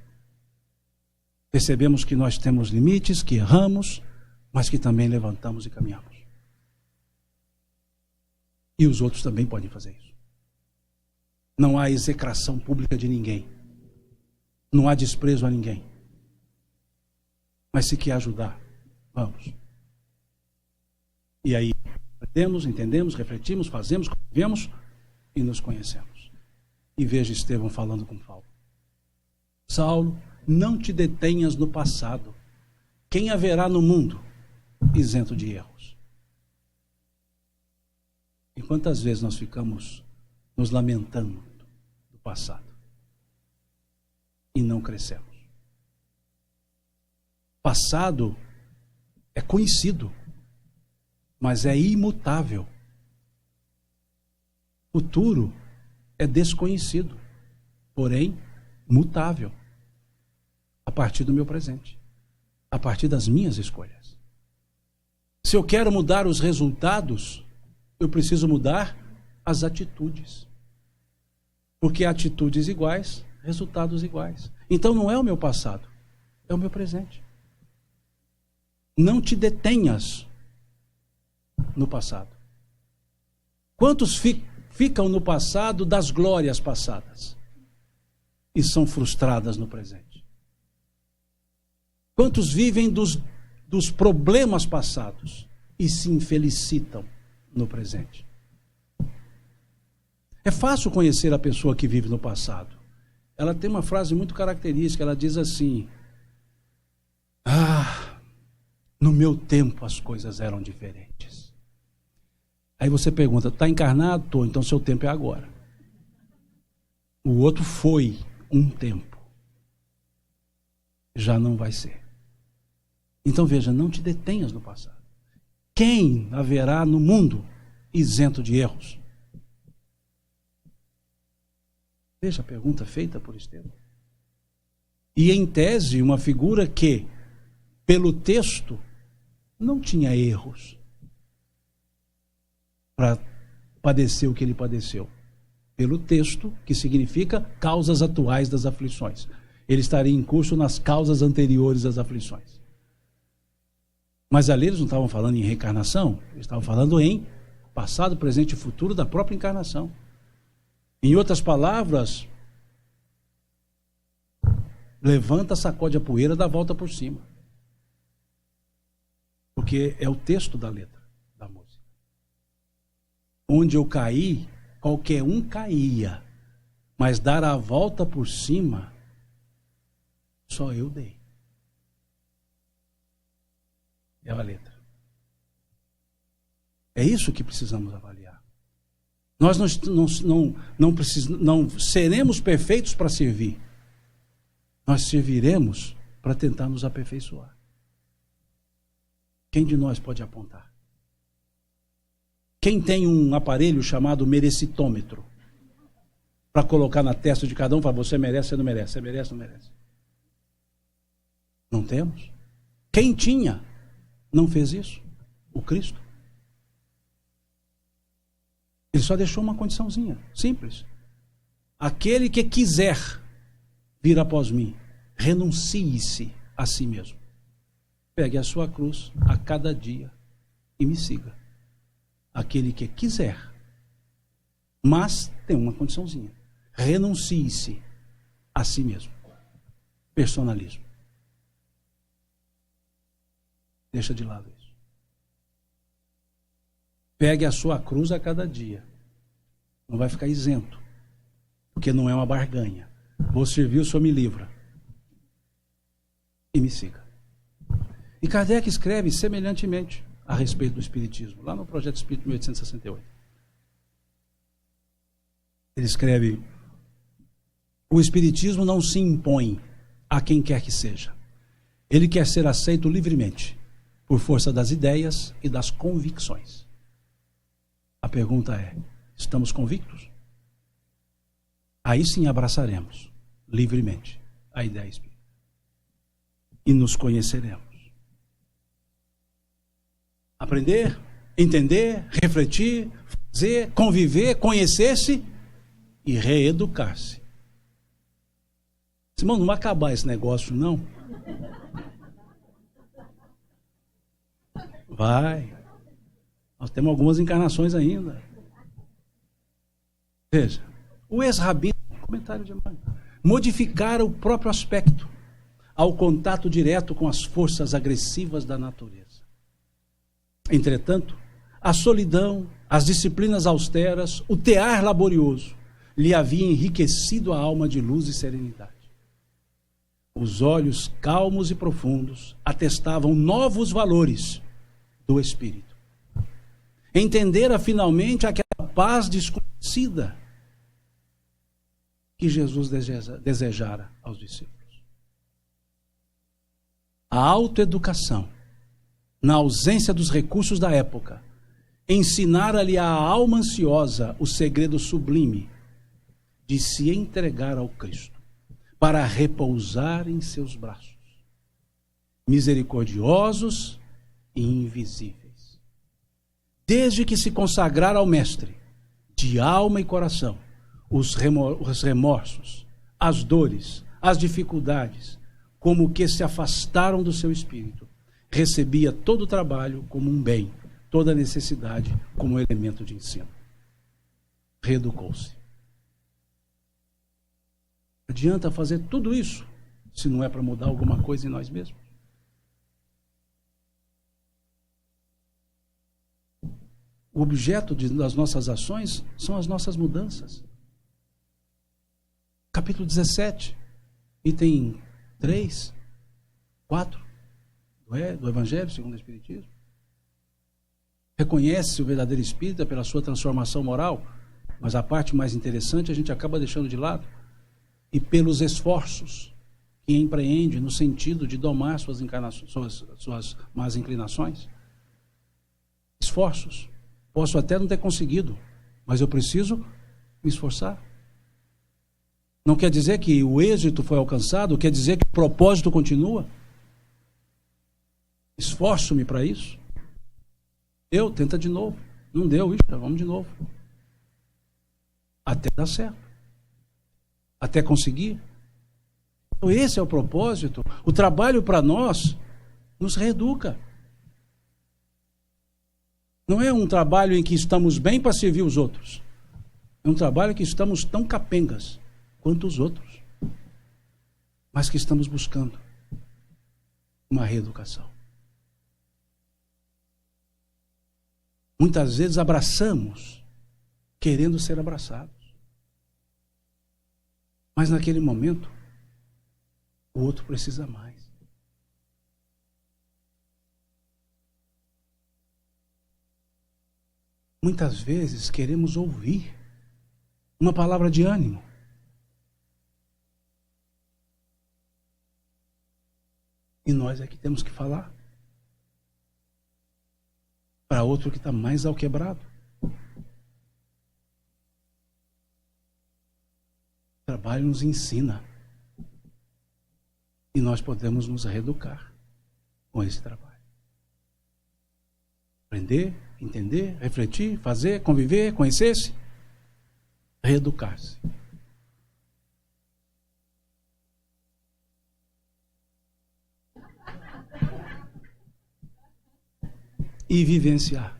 Percebemos que nós temos limites, que erramos, mas que também levantamos e caminhamos. E os outros também podem fazer isso. Não há execração pública de ninguém. Não há desprezo a ninguém. Mas se quer ajudar, vamos. E aí, aprendemos, entendemos, refletimos, fazemos, convivemos e nos conhecemos. E veja Estevão falando com Paulo. Saulo, não te detenhas no passado. Quem haverá no mundo isento de erros? E quantas vezes nós ficamos nos lamentando do passado e não crescemos? Passado é conhecido, mas é imutável. Futuro é desconhecido, porém mutável. A partir do meu presente, a partir das minhas escolhas. Se eu quero mudar os resultados, eu preciso mudar as atitudes. Porque atitudes iguais, resultados iguais. Então não é o meu passado, é o meu presente. Não te detenhas no passado. Quantos ficam no passado das glórias passadas e são frustradas no presente? Quantos vivem dos problemas passados e se infelicitam no presente? É fácil conhecer a pessoa que vive no passado. Ela tem uma frase muito característica, ela diz assim: no meu tempo as coisas eram diferentes. Aí você pergunta, está encarnado? Estou, então seu tempo é agora. O outro foi um tempo. Já não vai ser. Então veja, não te detenhas no passado. Quem haverá no mundo isento de erros? Veja a pergunta feita por Estevão. E em tese, uma figura que, pelo texto, não tinha erros para padecer o que ele padeceu. Pelo texto, que significa causas atuais das aflições. Ele estaria em curso nas causas anteriores das aflições. Mas ali eles não estavam falando em reencarnação, eles estavam falando em passado, presente e futuro da própria encarnação. Em outras palavras, levanta, sacode a poeira, dá a volta por cima. Porque é o texto da letra da música. Onde eu caí, qualquer um caía, mas dar a volta por cima, só eu dei. É a letra. É isso que precisamos avaliar. Nós não seremos perfeitos para servir. Nós serviremos para tentar nos aperfeiçoar. Quem de nós pode apontar? Quem tem um aparelho chamado merecitômetro para colocar na testa de cada um, para você merece, você não merece, você merece, não merece? Não temos. Quem tinha não fez isso? O Cristo. Ele só deixou uma condiçãozinha, simples. aquele que quiser vir após mim, renuncie-se a si mesmo. Pegue a sua cruz a cada dia e me siga. Aquele que quiser. Mas tem uma condiçãozinha. Renuncie-se a si mesmo. Personalismo. Deixa de lado isso. Pegue a sua cruz a cada dia. Não vai ficar isento. Porque não é uma barganha. Vou servir, o Senhor me livra. E me siga. E Kardec escreve semelhantemente a respeito do Espiritismo, lá no Projeto Espírito 1868. Ele escreve: o Espiritismo não se impõe a quem quer que seja. Ele quer ser aceito livremente, por força das ideias e das convicções. A pergunta é: estamos convictos? Aí sim abraçaremos livremente a ideia espírita. E nos conheceremos. Aprender, entender, refletir, fazer, conviver, conhecer-se e reeducar-se. Irmão, não vai acabar esse negócio, não? Vai. Nós temos algumas encarnações ainda. Veja, o ex-rabino, comentário de Emmanuel, modificara o próprio aspecto ao contato direto com as forças agressivas da natureza. Entretanto, a solidão, as disciplinas austeras, o tear laborioso lhe havia enriquecido a alma de luz e serenidade. Os olhos calmos e profundos atestavam novos valores do espírito. Entendera finalmente aquela paz desconhecida que Jesus desejara aos discípulos. A autoeducação, na ausência dos recursos da época, ensinara-lhe à alma ansiosa o segredo sublime de se entregar ao Cristo, para repousar em seus braços, misericordiosos e invisíveis. Desde que se consagrara ao Mestre, de alma e coração, os remorsos, as dores, as dificuldades, como que se afastaram do seu espírito, recebia todo o trabalho como um bem, toda a necessidade como um elemento de ensino. Reeducou-se. Adianta fazer tudo isso se não é para mudar alguma coisa em nós mesmos? O objeto das nossas ações são as nossas mudanças. Capítulo 17, item 3, 4 do Evangelho segundo o Espiritismo. Reconhece-se o verdadeiro espírita pela sua transformação moral, mas a parte mais interessante a gente acaba deixando de lado. E pelos esforços que empreende no sentido de domar suas más inclinações. Esforços. Posso até não ter conseguido, mas eu preciso me esforçar. Não quer dizer que o êxito foi alcançado, quer dizer que o propósito continua. Esforço-me para isso. Tenta de novo. Não deu, vamos de novo. Até dar certo. Até conseguir. Então esse é o propósito. O trabalho para nós nos reeduca. Não é um trabalho em que estamos bem para servir os outros. É um trabalho em que estamos tão capengas quanto os outros. Mas que estamos buscando uma reeducação. Muitas vezes abraçamos querendo ser abraçados. Mas naquele momento, o outro precisa mais. Muitas vezes queremos ouvir uma palavra de ânimo. E nós é que temos que falar para outro que está mais alquebrado. O trabalho nos ensina. E nós podemos nos reeducar com esse trabalho. Aprender, entender, refletir, fazer, conviver, conhecer-se, reeducar-se. e vivenciar,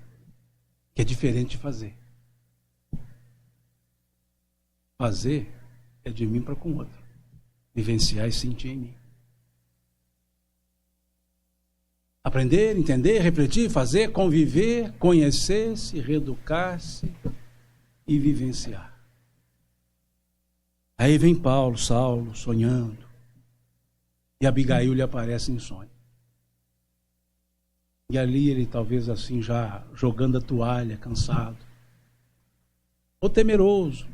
que é diferente de fazer. Fazer é de mim para com o outro. Vivenciar e sentir em mim. Aprender, entender, refletir, fazer, conviver, conhecer-se, reeducar-se e vivenciar. Aí vem Paulo, Saulo, sonhando. E Abigail lhe aparece em sonho. E ali ele talvez assim já jogando a toalha, cansado. Ou temeroso.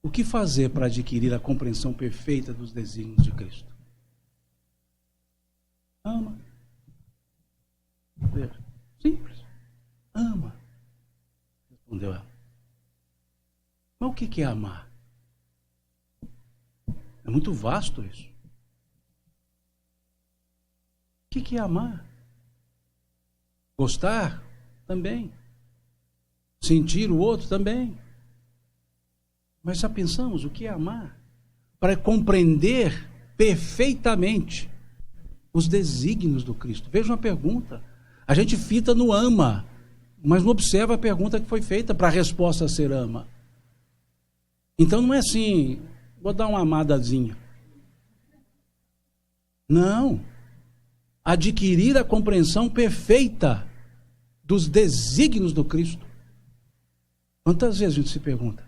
O que fazer para adquirir a compreensão perfeita dos desígnios de Cristo? Ama. Simples. Ama. Respondeu ela. Mas o que é amar? É muito vasto isso. O que é amar? Gostar? Também. Sentir o outro? Também. Mas já pensamos o que é amar? Para compreender perfeitamente os desígnios do Cristo. Veja uma pergunta. A gente fita no ama, mas não observa a pergunta que foi feita para a resposta ser ama. Então não é assim, vou dar uma amadazinha. Não. Adquirir a compreensão perfeita dos desígnios do Cristo. Quantas vezes a gente se pergunta?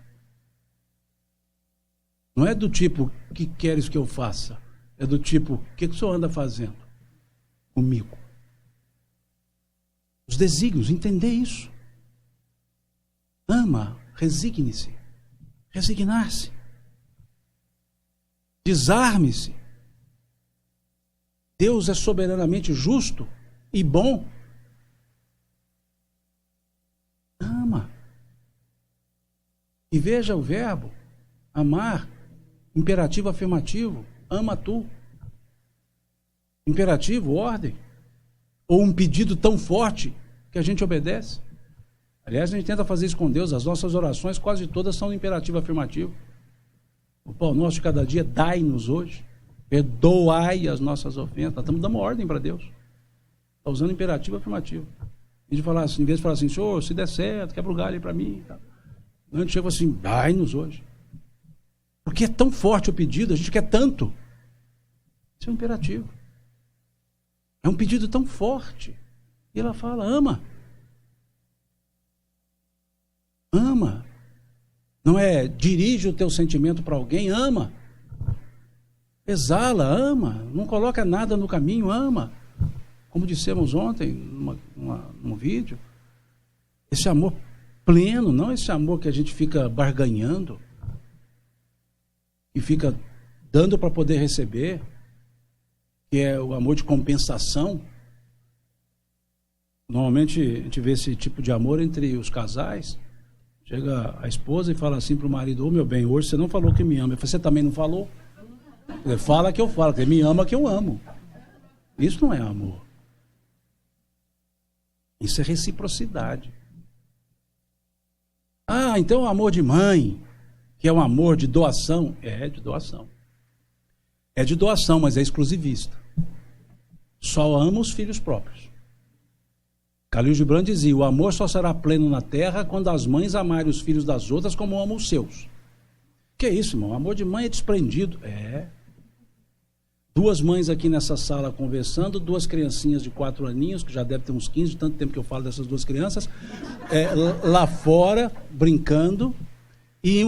Não é do tipo, o que queres que eu faça? É do tipo, o que o senhor anda fazendo comigo? Os desígnios, entender isso. Ama, resigne-se. Resignar-se. Desarme-se. Deus é soberanamente justo e bom. Ama. E veja o verbo, amar, imperativo afirmativo, ama tu. Imperativo, ordem. Ou um pedido tão forte que a gente obedece. Aliás, a gente tenta fazer isso com Deus, as nossas orações quase todas são no imperativo afirmativo. O pão nosso de cada dia, dai-nos hoje. Perdoai as nossas ofensas. Nós estamos dando ordem para Deus. Está usando imperativo afirmativo. Em vez de falar assim, senhor, se der certo, quebra o galho aí para mim. Tá. A gente chega assim, dai-nos hoje. Porque é tão forte o pedido, a gente quer tanto. Isso é um imperativo. É um pedido tão forte. E ela fala, ama. Ama. Não é dirige o teu sentimento para alguém, ama. Exala, ama. Não coloca nada no caminho, ama. Como dissemos ontem, num vídeo, esse amor pleno, não esse amor que a gente fica barganhando e fica dando para poder receber, que é o amor de compensação. Normalmente a gente vê esse tipo de amor entre os casais. Chega a esposa e fala assim para o marido, ô meu bem, hoje você não falou que me ama. Eu falei, você também não falou? Fala que eu falo, que me ama que eu amo. Isso não é amor. Isso é reciprocidade. Ah, então o amor de mãe, que é um amor de doação, é de doação. É de doação, mas é exclusivista. Só ama os filhos próprios. Khalil Gibran dizia, o amor só será pleno na terra quando as mães amarem os filhos das outras como amam os seus. Que é isso, irmão? O amor de mãe é desprendido. É. Duas mães aqui nessa sala conversando, duas criancinhas de 4 aninhos, que já deve ter uns 15, de tanto tempo que eu falo dessas duas crianças, lá fora, brincando, e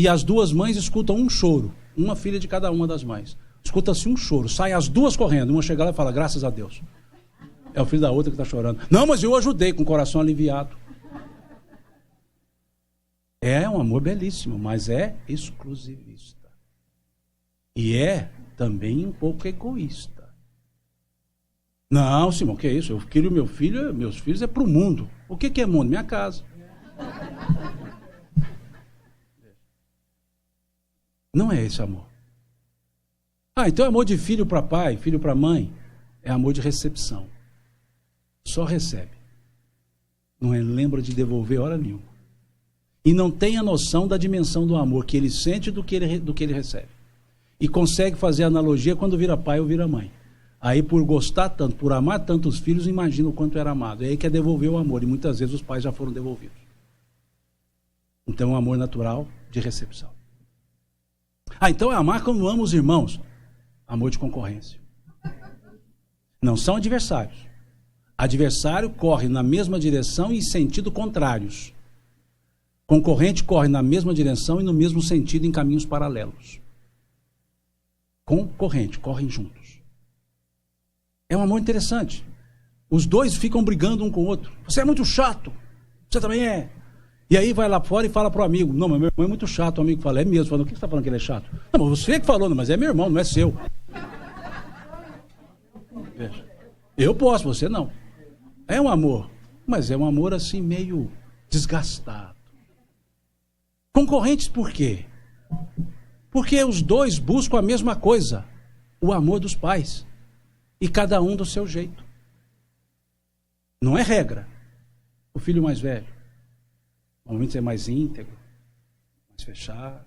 as duas mães escutam um choro, uma filha de cada uma das mães. Escuta-se um choro, saem as duas correndo, uma chega lá e fala, graças a Deus. É o filho da outra que está chorando. Não, mas eu ajudei, com o coração aliviado. É um amor belíssimo, mas é exclusivista. E é também um pouco egoísta. Não, Simão, que é isso? Eu quero meus filhos é para o mundo. O que é mundo? Minha casa. Não é esse amor. Ah, então é amor de filho para pai, filho para mãe. É amor de recepção. Só recebe. Não lembra de devolver hora nenhuma. E não tem a noção da dimensão do amor que ele sente do que ele recebe. E consegue fazer analogia quando vira pai ou vira mãe. Aí, por gostar tanto, por amar tanto os filhos, imagina o quanto era amado. É aí que é devolver o amor, e muitas vezes os pais já foram devolvidos. Então, é um amor natural de recepção. Então é amar quando ama os irmãos. Amor de concorrência. Não são adversários. Adversário corre na mesma direção e em sentido contrários. Concorrente corre na mesma direção e no mesmo sentido em caminhos paralelos. Concorrente, correm juntos. É um amor interessante. Os dois ficam brigando um com o outro. Você é muito chato. Você também é. E aí vai lá fora e fala pro amigo. Não, mas meu irmão é muito chato. O amigo fala, é mesmo. Fala, o que você está falando que ele é chato? Não, mas você que falou, mas é meu irmão, não é seu. Veja. Eu posso, você não. É um amor. Mas é um amor assim meio desgastado. Concorrentes por quê? Porque os dois buscam a mesma coisa. O amor dos pais. E cada um do seu jeito. Não é regra. O filho mais velho. Normalmente é mais íntegro. Mais fechado.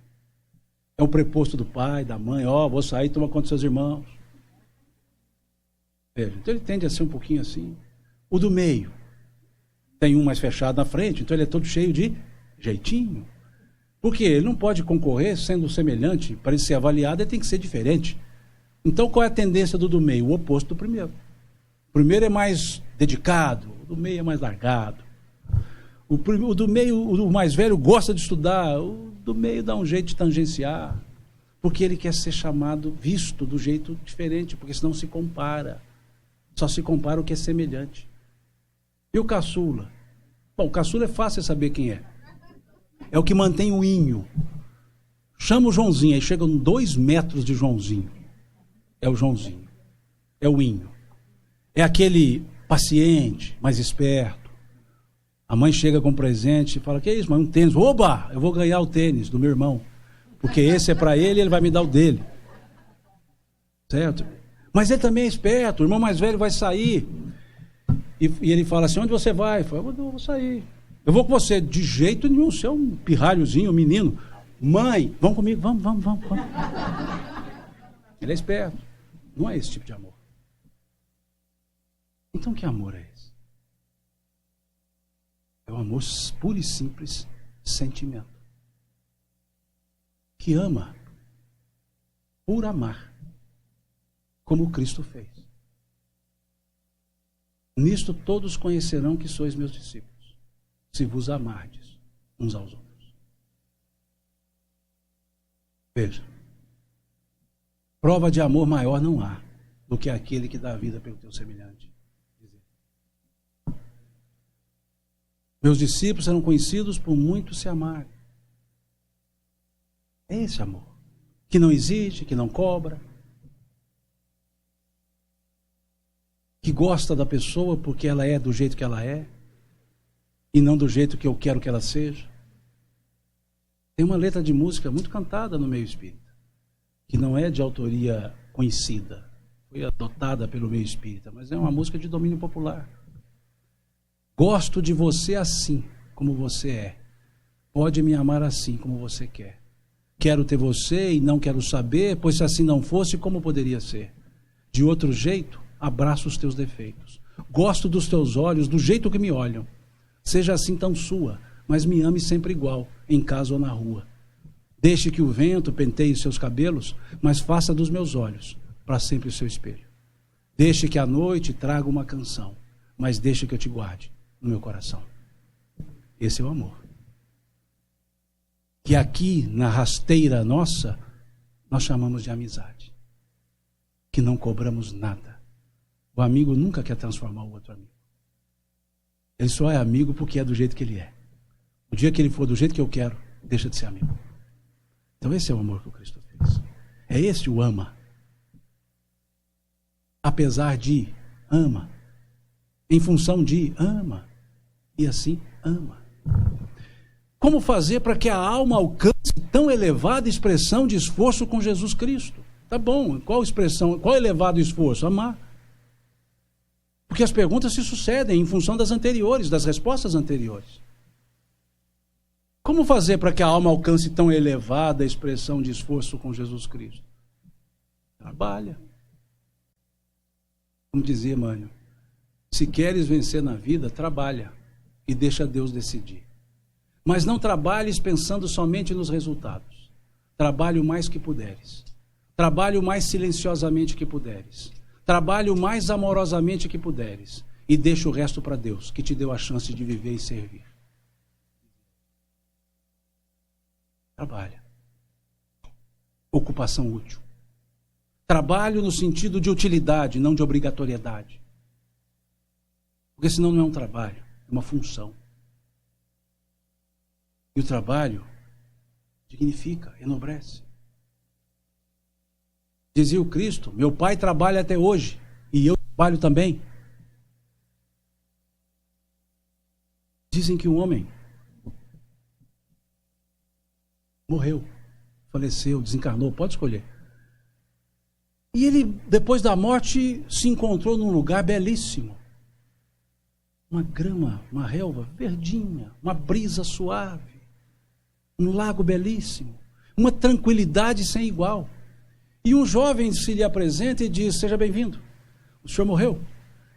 É o preposto do pai, da mãe. Vou sair, toma conta dos seus irmãos. Veja, então ele tende a ser um pouquinho assim. O do meio. Tem um mais fechado na frente, então ele é todo cheio de jeitinho. Porque ele não pode concorrer sendo semelhante. Para ele ser avaliado, ele tem que ser diferente. Então, qual é a tendência do meio? O oposto do primeiro. O primeiro é mais dedicado, o do meio é mais largado. O do meio, o mais velho gosta de estudar, o do meio dá um jeito de tangenciar. Porque ele quer ser chamado, visto do jeito diferente, porque senão se compara. Só se compara o que é semelhante. E o caçula? Bom, o caçula é fácil saber quem é. É o que mantém o inho. Chama o Joãozinho, aí chegam 2 metros de Joãozinho. É o Joãozinho. É o inho. É aquele paciente, mais esperto. A mãe chega com um presente e fala, que é isso, mãe? Um tênis. Oba, eu vou ganhar o tênis do meu irmão. Porque esse é para ele e ele vai me dar o dele. Certo? Mas ele também é esperto, o irmão mais velho vai sair. E ele fala assim, onde você vai? Eu falo, eu vou sair. Eu vou com você. De jeito nenhum, você é um pirralhozinho, um menino. Mãe, vamos comigo, vamos. Ele é esperto. Não é esse tipo de amor. Então que amor é esse? É um amor puro e simples sentimento. Que ama por amar, como Cristo fez. Nisto todos conhecerão que sois meus discípulos, se vos amardes uns aos outros. Veja, prova de amor maior não há do que aquele que dá a vida pelo teu semelhante. Meus discípulos serão conhecidos por muito se amarem. É esse amor, que não exige, que não cobra, que gosta da pessoa porque ela é do jeito que ela é, e não do jeito que eu quero que ela seja. Tem uma letra de música muito cantada no meio espírita, que não é de autoria conhecida, foi adotada pelo meio espírita, mas é uma música de domínio popular. Gosto de você assim, como você é. Pode me amar assim, como você quer. Quero ter você e não quero saber, pois se assim não fosse, como poderia ser? De outro jeito, abraço os teus defeitos. Gosto dos teus olhos, do jeito que me olham. Seja assim tão sua, mas me ame sempre igual, em casa ou na rua. Deixe que o vento penteie seus cabelos, mas faça dos meus olhos para sempre o seu espelho. Deixe que a noite traga uma canção, mas deixe que eu te guarde no meu coração. Esse é o amor. Que aqui, na rasteira nossa, nós chamamos de amizade. Que não cobramos nada. O amigo nunca quer transformar o outro amigo. Ele só é amigo porque é do jeito que ele é. O dia que ele for do jeito que eu quero, deixa de ser amigo. Então esse é o amor que o Cristo fez. É esse o ama. Apesar de, ama. Em função de, ama. E assim, ama. Como fazer para que a alma alcance tão elevada expressão de esforço com Jesus Cristo? Tá bom, qual expressão, qual elevado esforço? Amar. Porque as perguntas se sucedem em função das anteriores, das respostas anteriores. Como fazer para que a alma alcance tão elevada expressão de esforço com Jesus Cristo? Trabalha. Como dizia Emmanuel, se queres vencer na vida, trabalha e deixa Deus decidir. Mas não trabalhes pensando somente nos resultados. Trabalhe o mais que puderes. Trabalhe o mais silenciosamente que puderes. Trabalhe o mais amorosamente que puderes. E deixa o resto para Deus, que te deu a chance de viver e servir. Trabalha. Ocupação útil. Trabalho no sentido de utilidade, não de obrigatoriedade. Porque senão não é um trabalho, é uma função. E o trabalho dignifica, enobrece. Dizia o Cristo, meu Pai trabalha até hoje, e eu trabalho também. Dizem que um homem morreu, faleceu, desencarnou, pode escolher. E ele, depois da morte, se encontrou num lugar belíssimo. Uma grama, uma relva verdinha, uma brisa suave, um lago belíssimo, uma tranquilidade sem igual. E um jovem se lhe apresenta e diz, seja bem-vindo, o senhor morreu.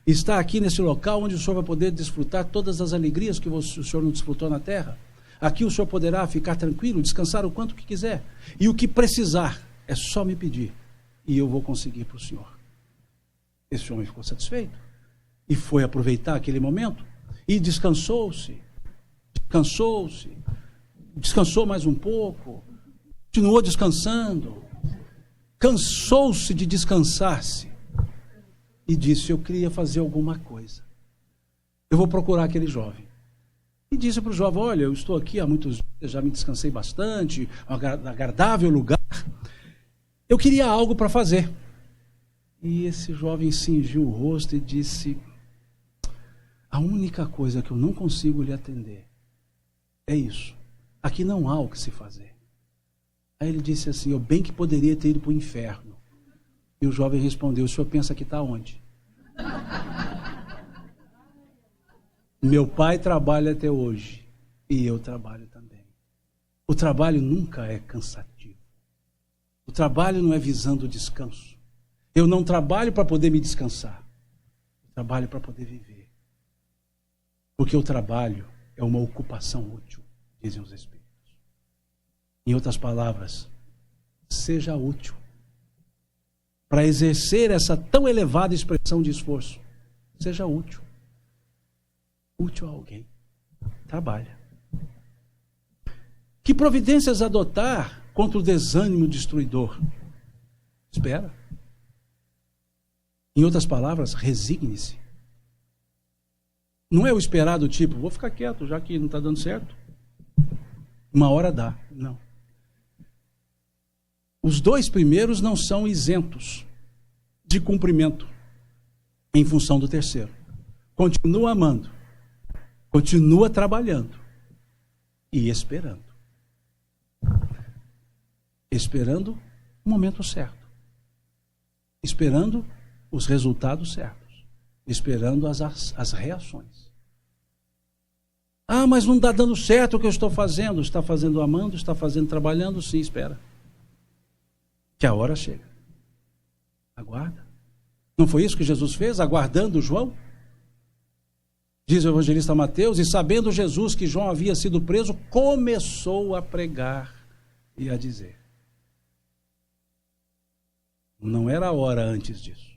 Está aqui nesse local onde o senhor vai poder desfrutar todas as alegrias que o senhor não desfrutou na terra. Aqui o senhor poderá ficar tranquilo, descansar o quanto que quiser. E o que precisar é só me pedir. E eu vou conseguir para o senhor. Esse homem ficou satisfeito. E foi aproveitar aquele momento. E descansou-se. Descansou mais um pouco. Continuou descansando. Cansou-se de descansar-se. E disse, eu queria fazer alguma coisa. Eu vou procurar aquele jovem. E disse para o jovem, olha, eu estou aqui há muitos dias, já me descansei bastante, um agradável lugar. Eu queria algo para fazer. E esse jovem cingiu o rosto e disse, a única coisa que eu não consigo lhe atender é isso. Aqui não há o que se fazer. Aí ele disse assim, eu bem que poderia ter ido para o inferno. E o jovem respondeu, o senhor pensa que está onde? Meu pai trabalha até hoje e eu trabalho também. O trabalho nunca é cansativo. O trabalho não é visando o descanso. Eu não trabalho para poder me descansar. Eu trabalho para poder viver. Porque o trabalho é uma ocupação útil, dizem os Espíritos. Em outras palavras, seja útil para exercer essa tão elevada expressão de esforço. Seja útil. Útil a alguém. Trabalha. Que providências adotar contra o desânimo destruidor? Espera. Em outras palavras, resigne-se. Não é o esperado tipo, vou ficar quieto já que não está dando certo. Uma hora dá. Não. Os dois primeiros não são isentos de cumprimento em função do terceiro. Continua amando. Continua trabalhando e esperando. Esperando o momento certo. Esperando os resultados certos. Esperando as reações. Ah, mas não está dando certo o que eu estou fazendo. Está fazendo amando, está fazendo trabalhando? Sim, espera. Que a hora chega. Aguarda. Não foi isso que Jesus fez, aguardando João? Diz o evangelista Mateus, e sabendo Jesus que João havia sido preso, começou a pregar e a dizer. Não era a hora antes disso.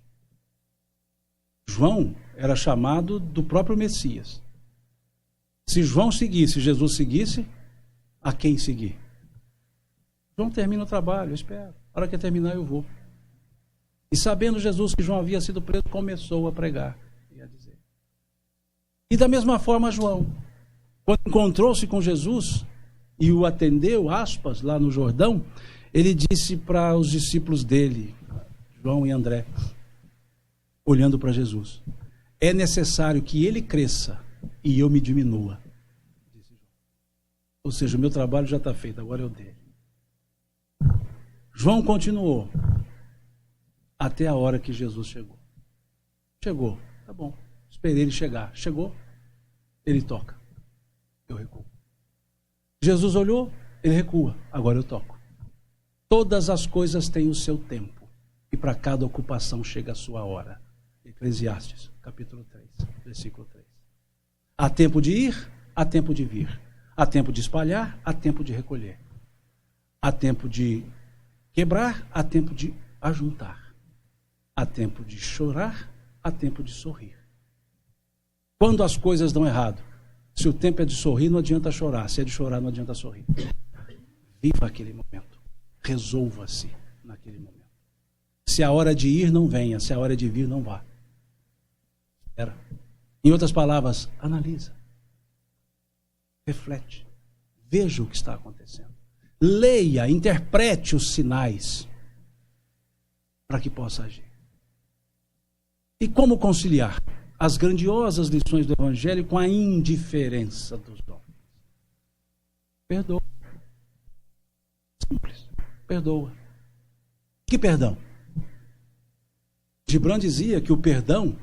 João era chamado do próprio Messias. Se João seguisse, Jesus seguisse, a quem seguir? João termina o trabalho, eu espero. A hora que terminar eu vou. E sabendo Jesus que João havia sido preso, começou a pregar e a dizer. E da mesma forma João, quando encontrou-se com Jesus e o atendeu, aspas, lá no Jordão, ele disse para os discípulos dele, João e André, olhando para Jesus, é necessário que ele cresça e eu me diminua. Ou seja, o meu trabalho já está feito, agora é o dele. João continuou até a hora que Jesus chegou. Chegou, tá bom. Esperei ele chegar. Chegou, ele toca. Eu recuo. Jesus olhou, ele recua. Agora eu toco. Todas as coisas têm o seu tempo. E para cada ocupação chega a sua hora. Ele Eclesiastes, capítulo 3, versículo 3. Há tempo de ir, há tempo de vir. Há tempo de espalhar, há tempo de recolher. Há tempo de quebrar, há tempo de ajuntar. Há tempo de chorar, há tempo de sorrir. Quando as coisas dão errado, se o tempo é de sorrir, não adianta chorar. Se é de chorar, não adianta sorrir. Viva aquele momento. Resolva-se naquele momento. Se a hora de ir, não venha. Se a hora de vir, não vá. Espera. Em outras palavras, analisa. Reflete. Veja o que está acontecendo. Leia, interprete os sinais para que possa agir. E como conciliar as grandiosas lições do Evangelho com a indiferença dos homens? Perdoa. Simples. Perdoa. Que perdão? Gibran dizia que o perdão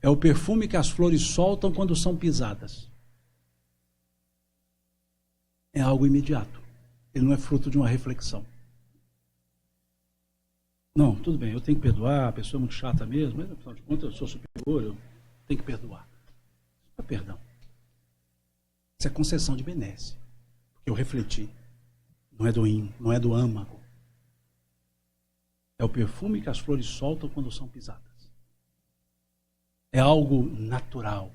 é o perfume que as flores soltam quando são pisadas. É algo imediato. Ele não é fruto de uma reflexão. Não, tudo bem, eu tenho que perdoar, a pessoa é muito chata mesmo, mas afinal de contas eu sou superior, eu tenho que perdoar. Isso é perdão. Isso é concessão de benesse. Porque eu refleti. Não é do não é do âmago. É o perfume que as flores soltam quando são pisadas. É algo natural.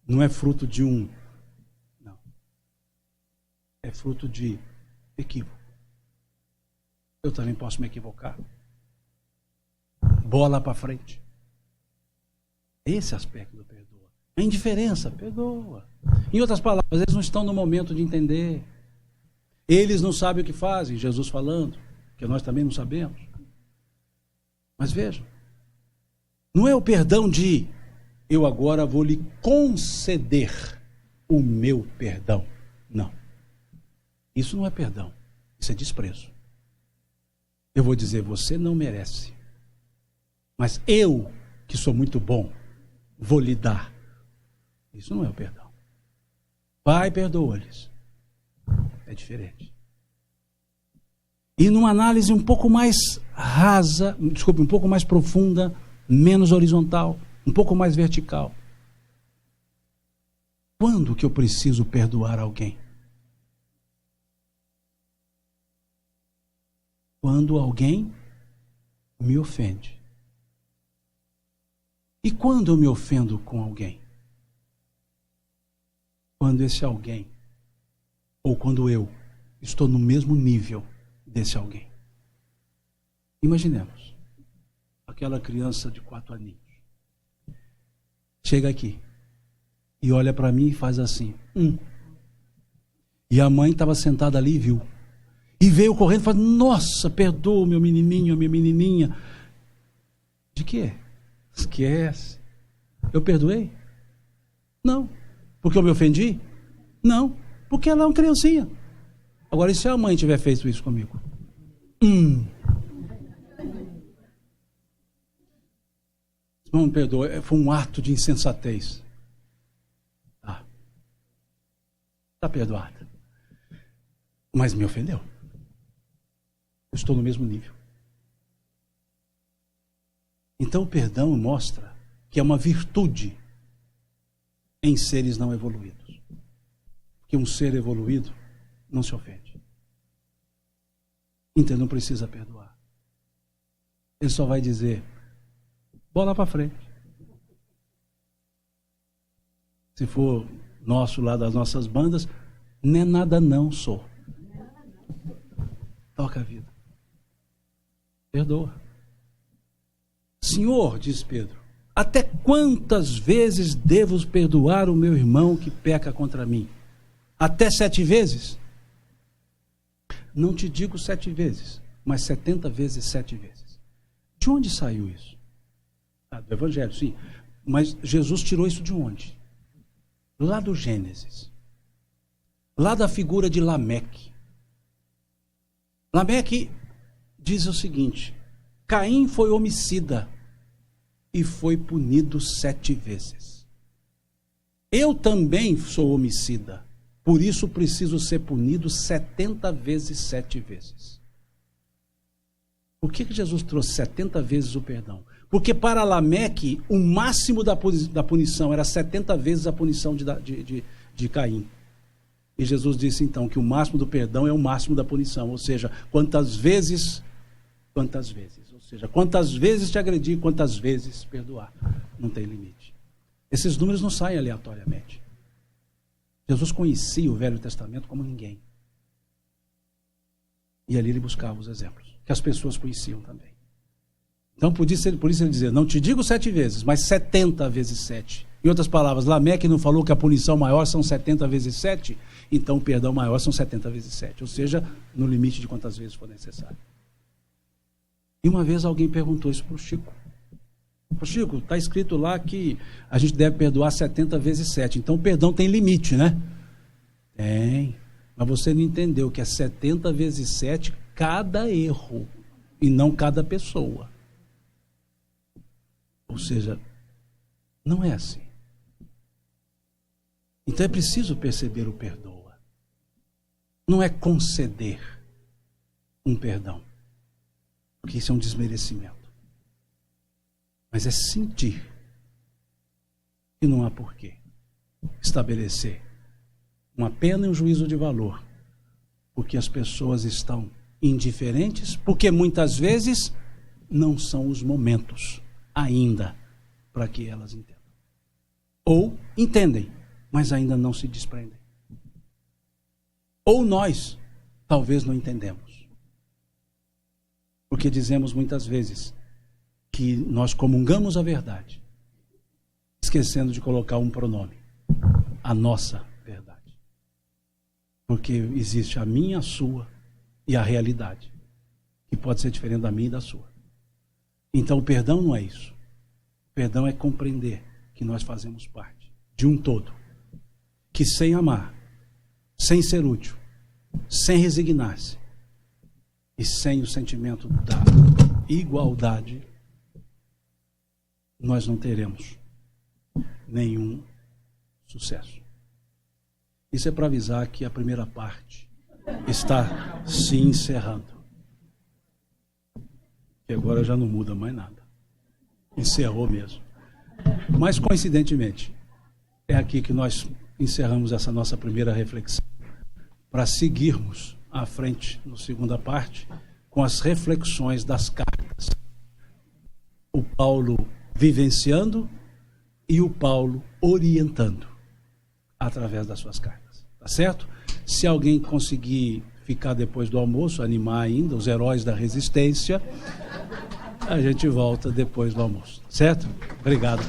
Não é fruto de não. É fruto de equívoco. Eu também posso me equivocar. Bola para frente. Esse aspecto do perdoa. A indiferença, perdoa. Em outras palavras, eles não estão no momento de entender. Eles não sabem o que fazem, Jesus falando, que nós também não sabemos. Mas vejam, não é o perdão de eu agora vou lhe conceder o meu perdão. Não. Isso não é perdão. Isso é desprezo. Eu vou dizer, você não merece. Mas eu, que sou muito bom, vou lhe dar. Isso não é o perdão. Pai, perdoa-lhes. É diferente. E numa análise um pouco mais rasa, um pouco mais profunda, menos horizontal, um pouco mais vertical. Quando que eu preciso perdoar alguém? Quando alguém me ofende. E quando eu me ofendo com alguém? Quando esse alguém, ou quando eu estou no mesmo nível desse alguém. Imaginemos, aquela criança de 4 aninhos. Chega aqui e olha para mim e faz assim. E a mãe estava sentada ali e viu. E veio correndo e falou, nossa, perdoa meu menininho, minha menininha. De quê? Esquece. Eu perdoei? Não. Porque eu me ofendi? Não. Porque ela é uma criancinha. Agora, e se a mãe tiver feito isso comigo? Não me perdoa, foi um ato de insensatez. Está perdoada. Mas me ofendeu. Eu estou no mesmo nível. Então o perdão mostra que é uma virtude em seres não evoluídos. Porque um ser evoluído não se ofende. Então não precisa perdoar. Ele só vai dizer, bola para frente. Se for nosso lá das nossas bandas, não é nada não, sou. Toca a vida. Perdoa. Senhor, diz Pedro, até quantas vezes devo perdoar o meu irmão que peca contra mim? Até 7 vezes? Não te digo 7 vezes, mas 70 vezes 7 vezes. De onde saiu isso? Do Evangelho, sim. Mas Jesus tirou isso de onde? Lá do Gênesis. Lá da figura de Lameque. Lameque diz o seguinte, Caim foi homicida e foi punido 7 vezes. Eu também sou homicida, por isso preciso ser punido 70 vezes 7 vezes. Por que Jesus trouxe 70 vezes o perdão? Porque para Lameque, o máximo da punição era 70 vezes a punição de Caim. E Jesus disse então que o máximo do perdão é o máximo da punição. Ou seja, quantas vezes. Ou seja, quantas vezes te agredir, quantas vezes perdoar. Não tem limite. Esses números não saem aleatoriamente. Jesus conhecia o Velho Testamento como ninguém. E ali ele buscava os exemplos, que as pessoas conheciam também. Então, por isso ele dizia, não te digo 7 vezes, mas 70 vezes 7. Em outras palavras, Lameque não falou que a punição maior são 70 vezes 7, então o perdão maior são 70 vezes 7. Ou seja, no limite de quantas vezes for necessário. E uma vez alguém perguntou isso para o Chico. Chico, está escrito lá que a gente deve perdoar 70 vezes 7. Então o perdão tem limite, né? Tem. Mas você não entendeu que é 70 vezes 7 cada erro e não cada pessoa. Ou seja, não é assim. Então é preciso perceber o perdoa. Não é conceder um perdão, porque isso é um desmerecimento. Mas é sentir que não há porquê estabelecer uma pena e um juízo de valor, porque as pessoas estão indiferentes, porque muitas vezes não são os momentos ainda para que elas entendam. Ou entendem, mas ainda não se desprendem. Ou nós talvez não entendemos. Porque dizemos muitas vezes que nós comungamos a verdade, esquecendo de colocar um pronome, a nossa verdade. Porque existe a minha, a sua e a realidade, que pode ser diferente da minha e da sua. Então o perdão não é isso. O perdão é compreender que nós fazemos parte de um todo, que sem amar, sem ser útil, sem resignar-se e sem o sentimento da igualdade, nós não teremos nenhum sucesso. Isso é para avisar que a primeira parte está se encerrando. E agora já não muda mais nada. Encerrou mesmo. Mas, coincidentemente, é aqui que nós encerramos essa nossa primeira reflexão, para seguirmos à frente, na segunda parte, com as reflexões das cartas. O Paulo vivenciando e o Paulo orientando através das suas cartas. Tá certo? Se alguém conseguir ficar depois do almoço, animar ainda os heróis da resistência, a gente volta depois do almoço. Certo? Obrigado.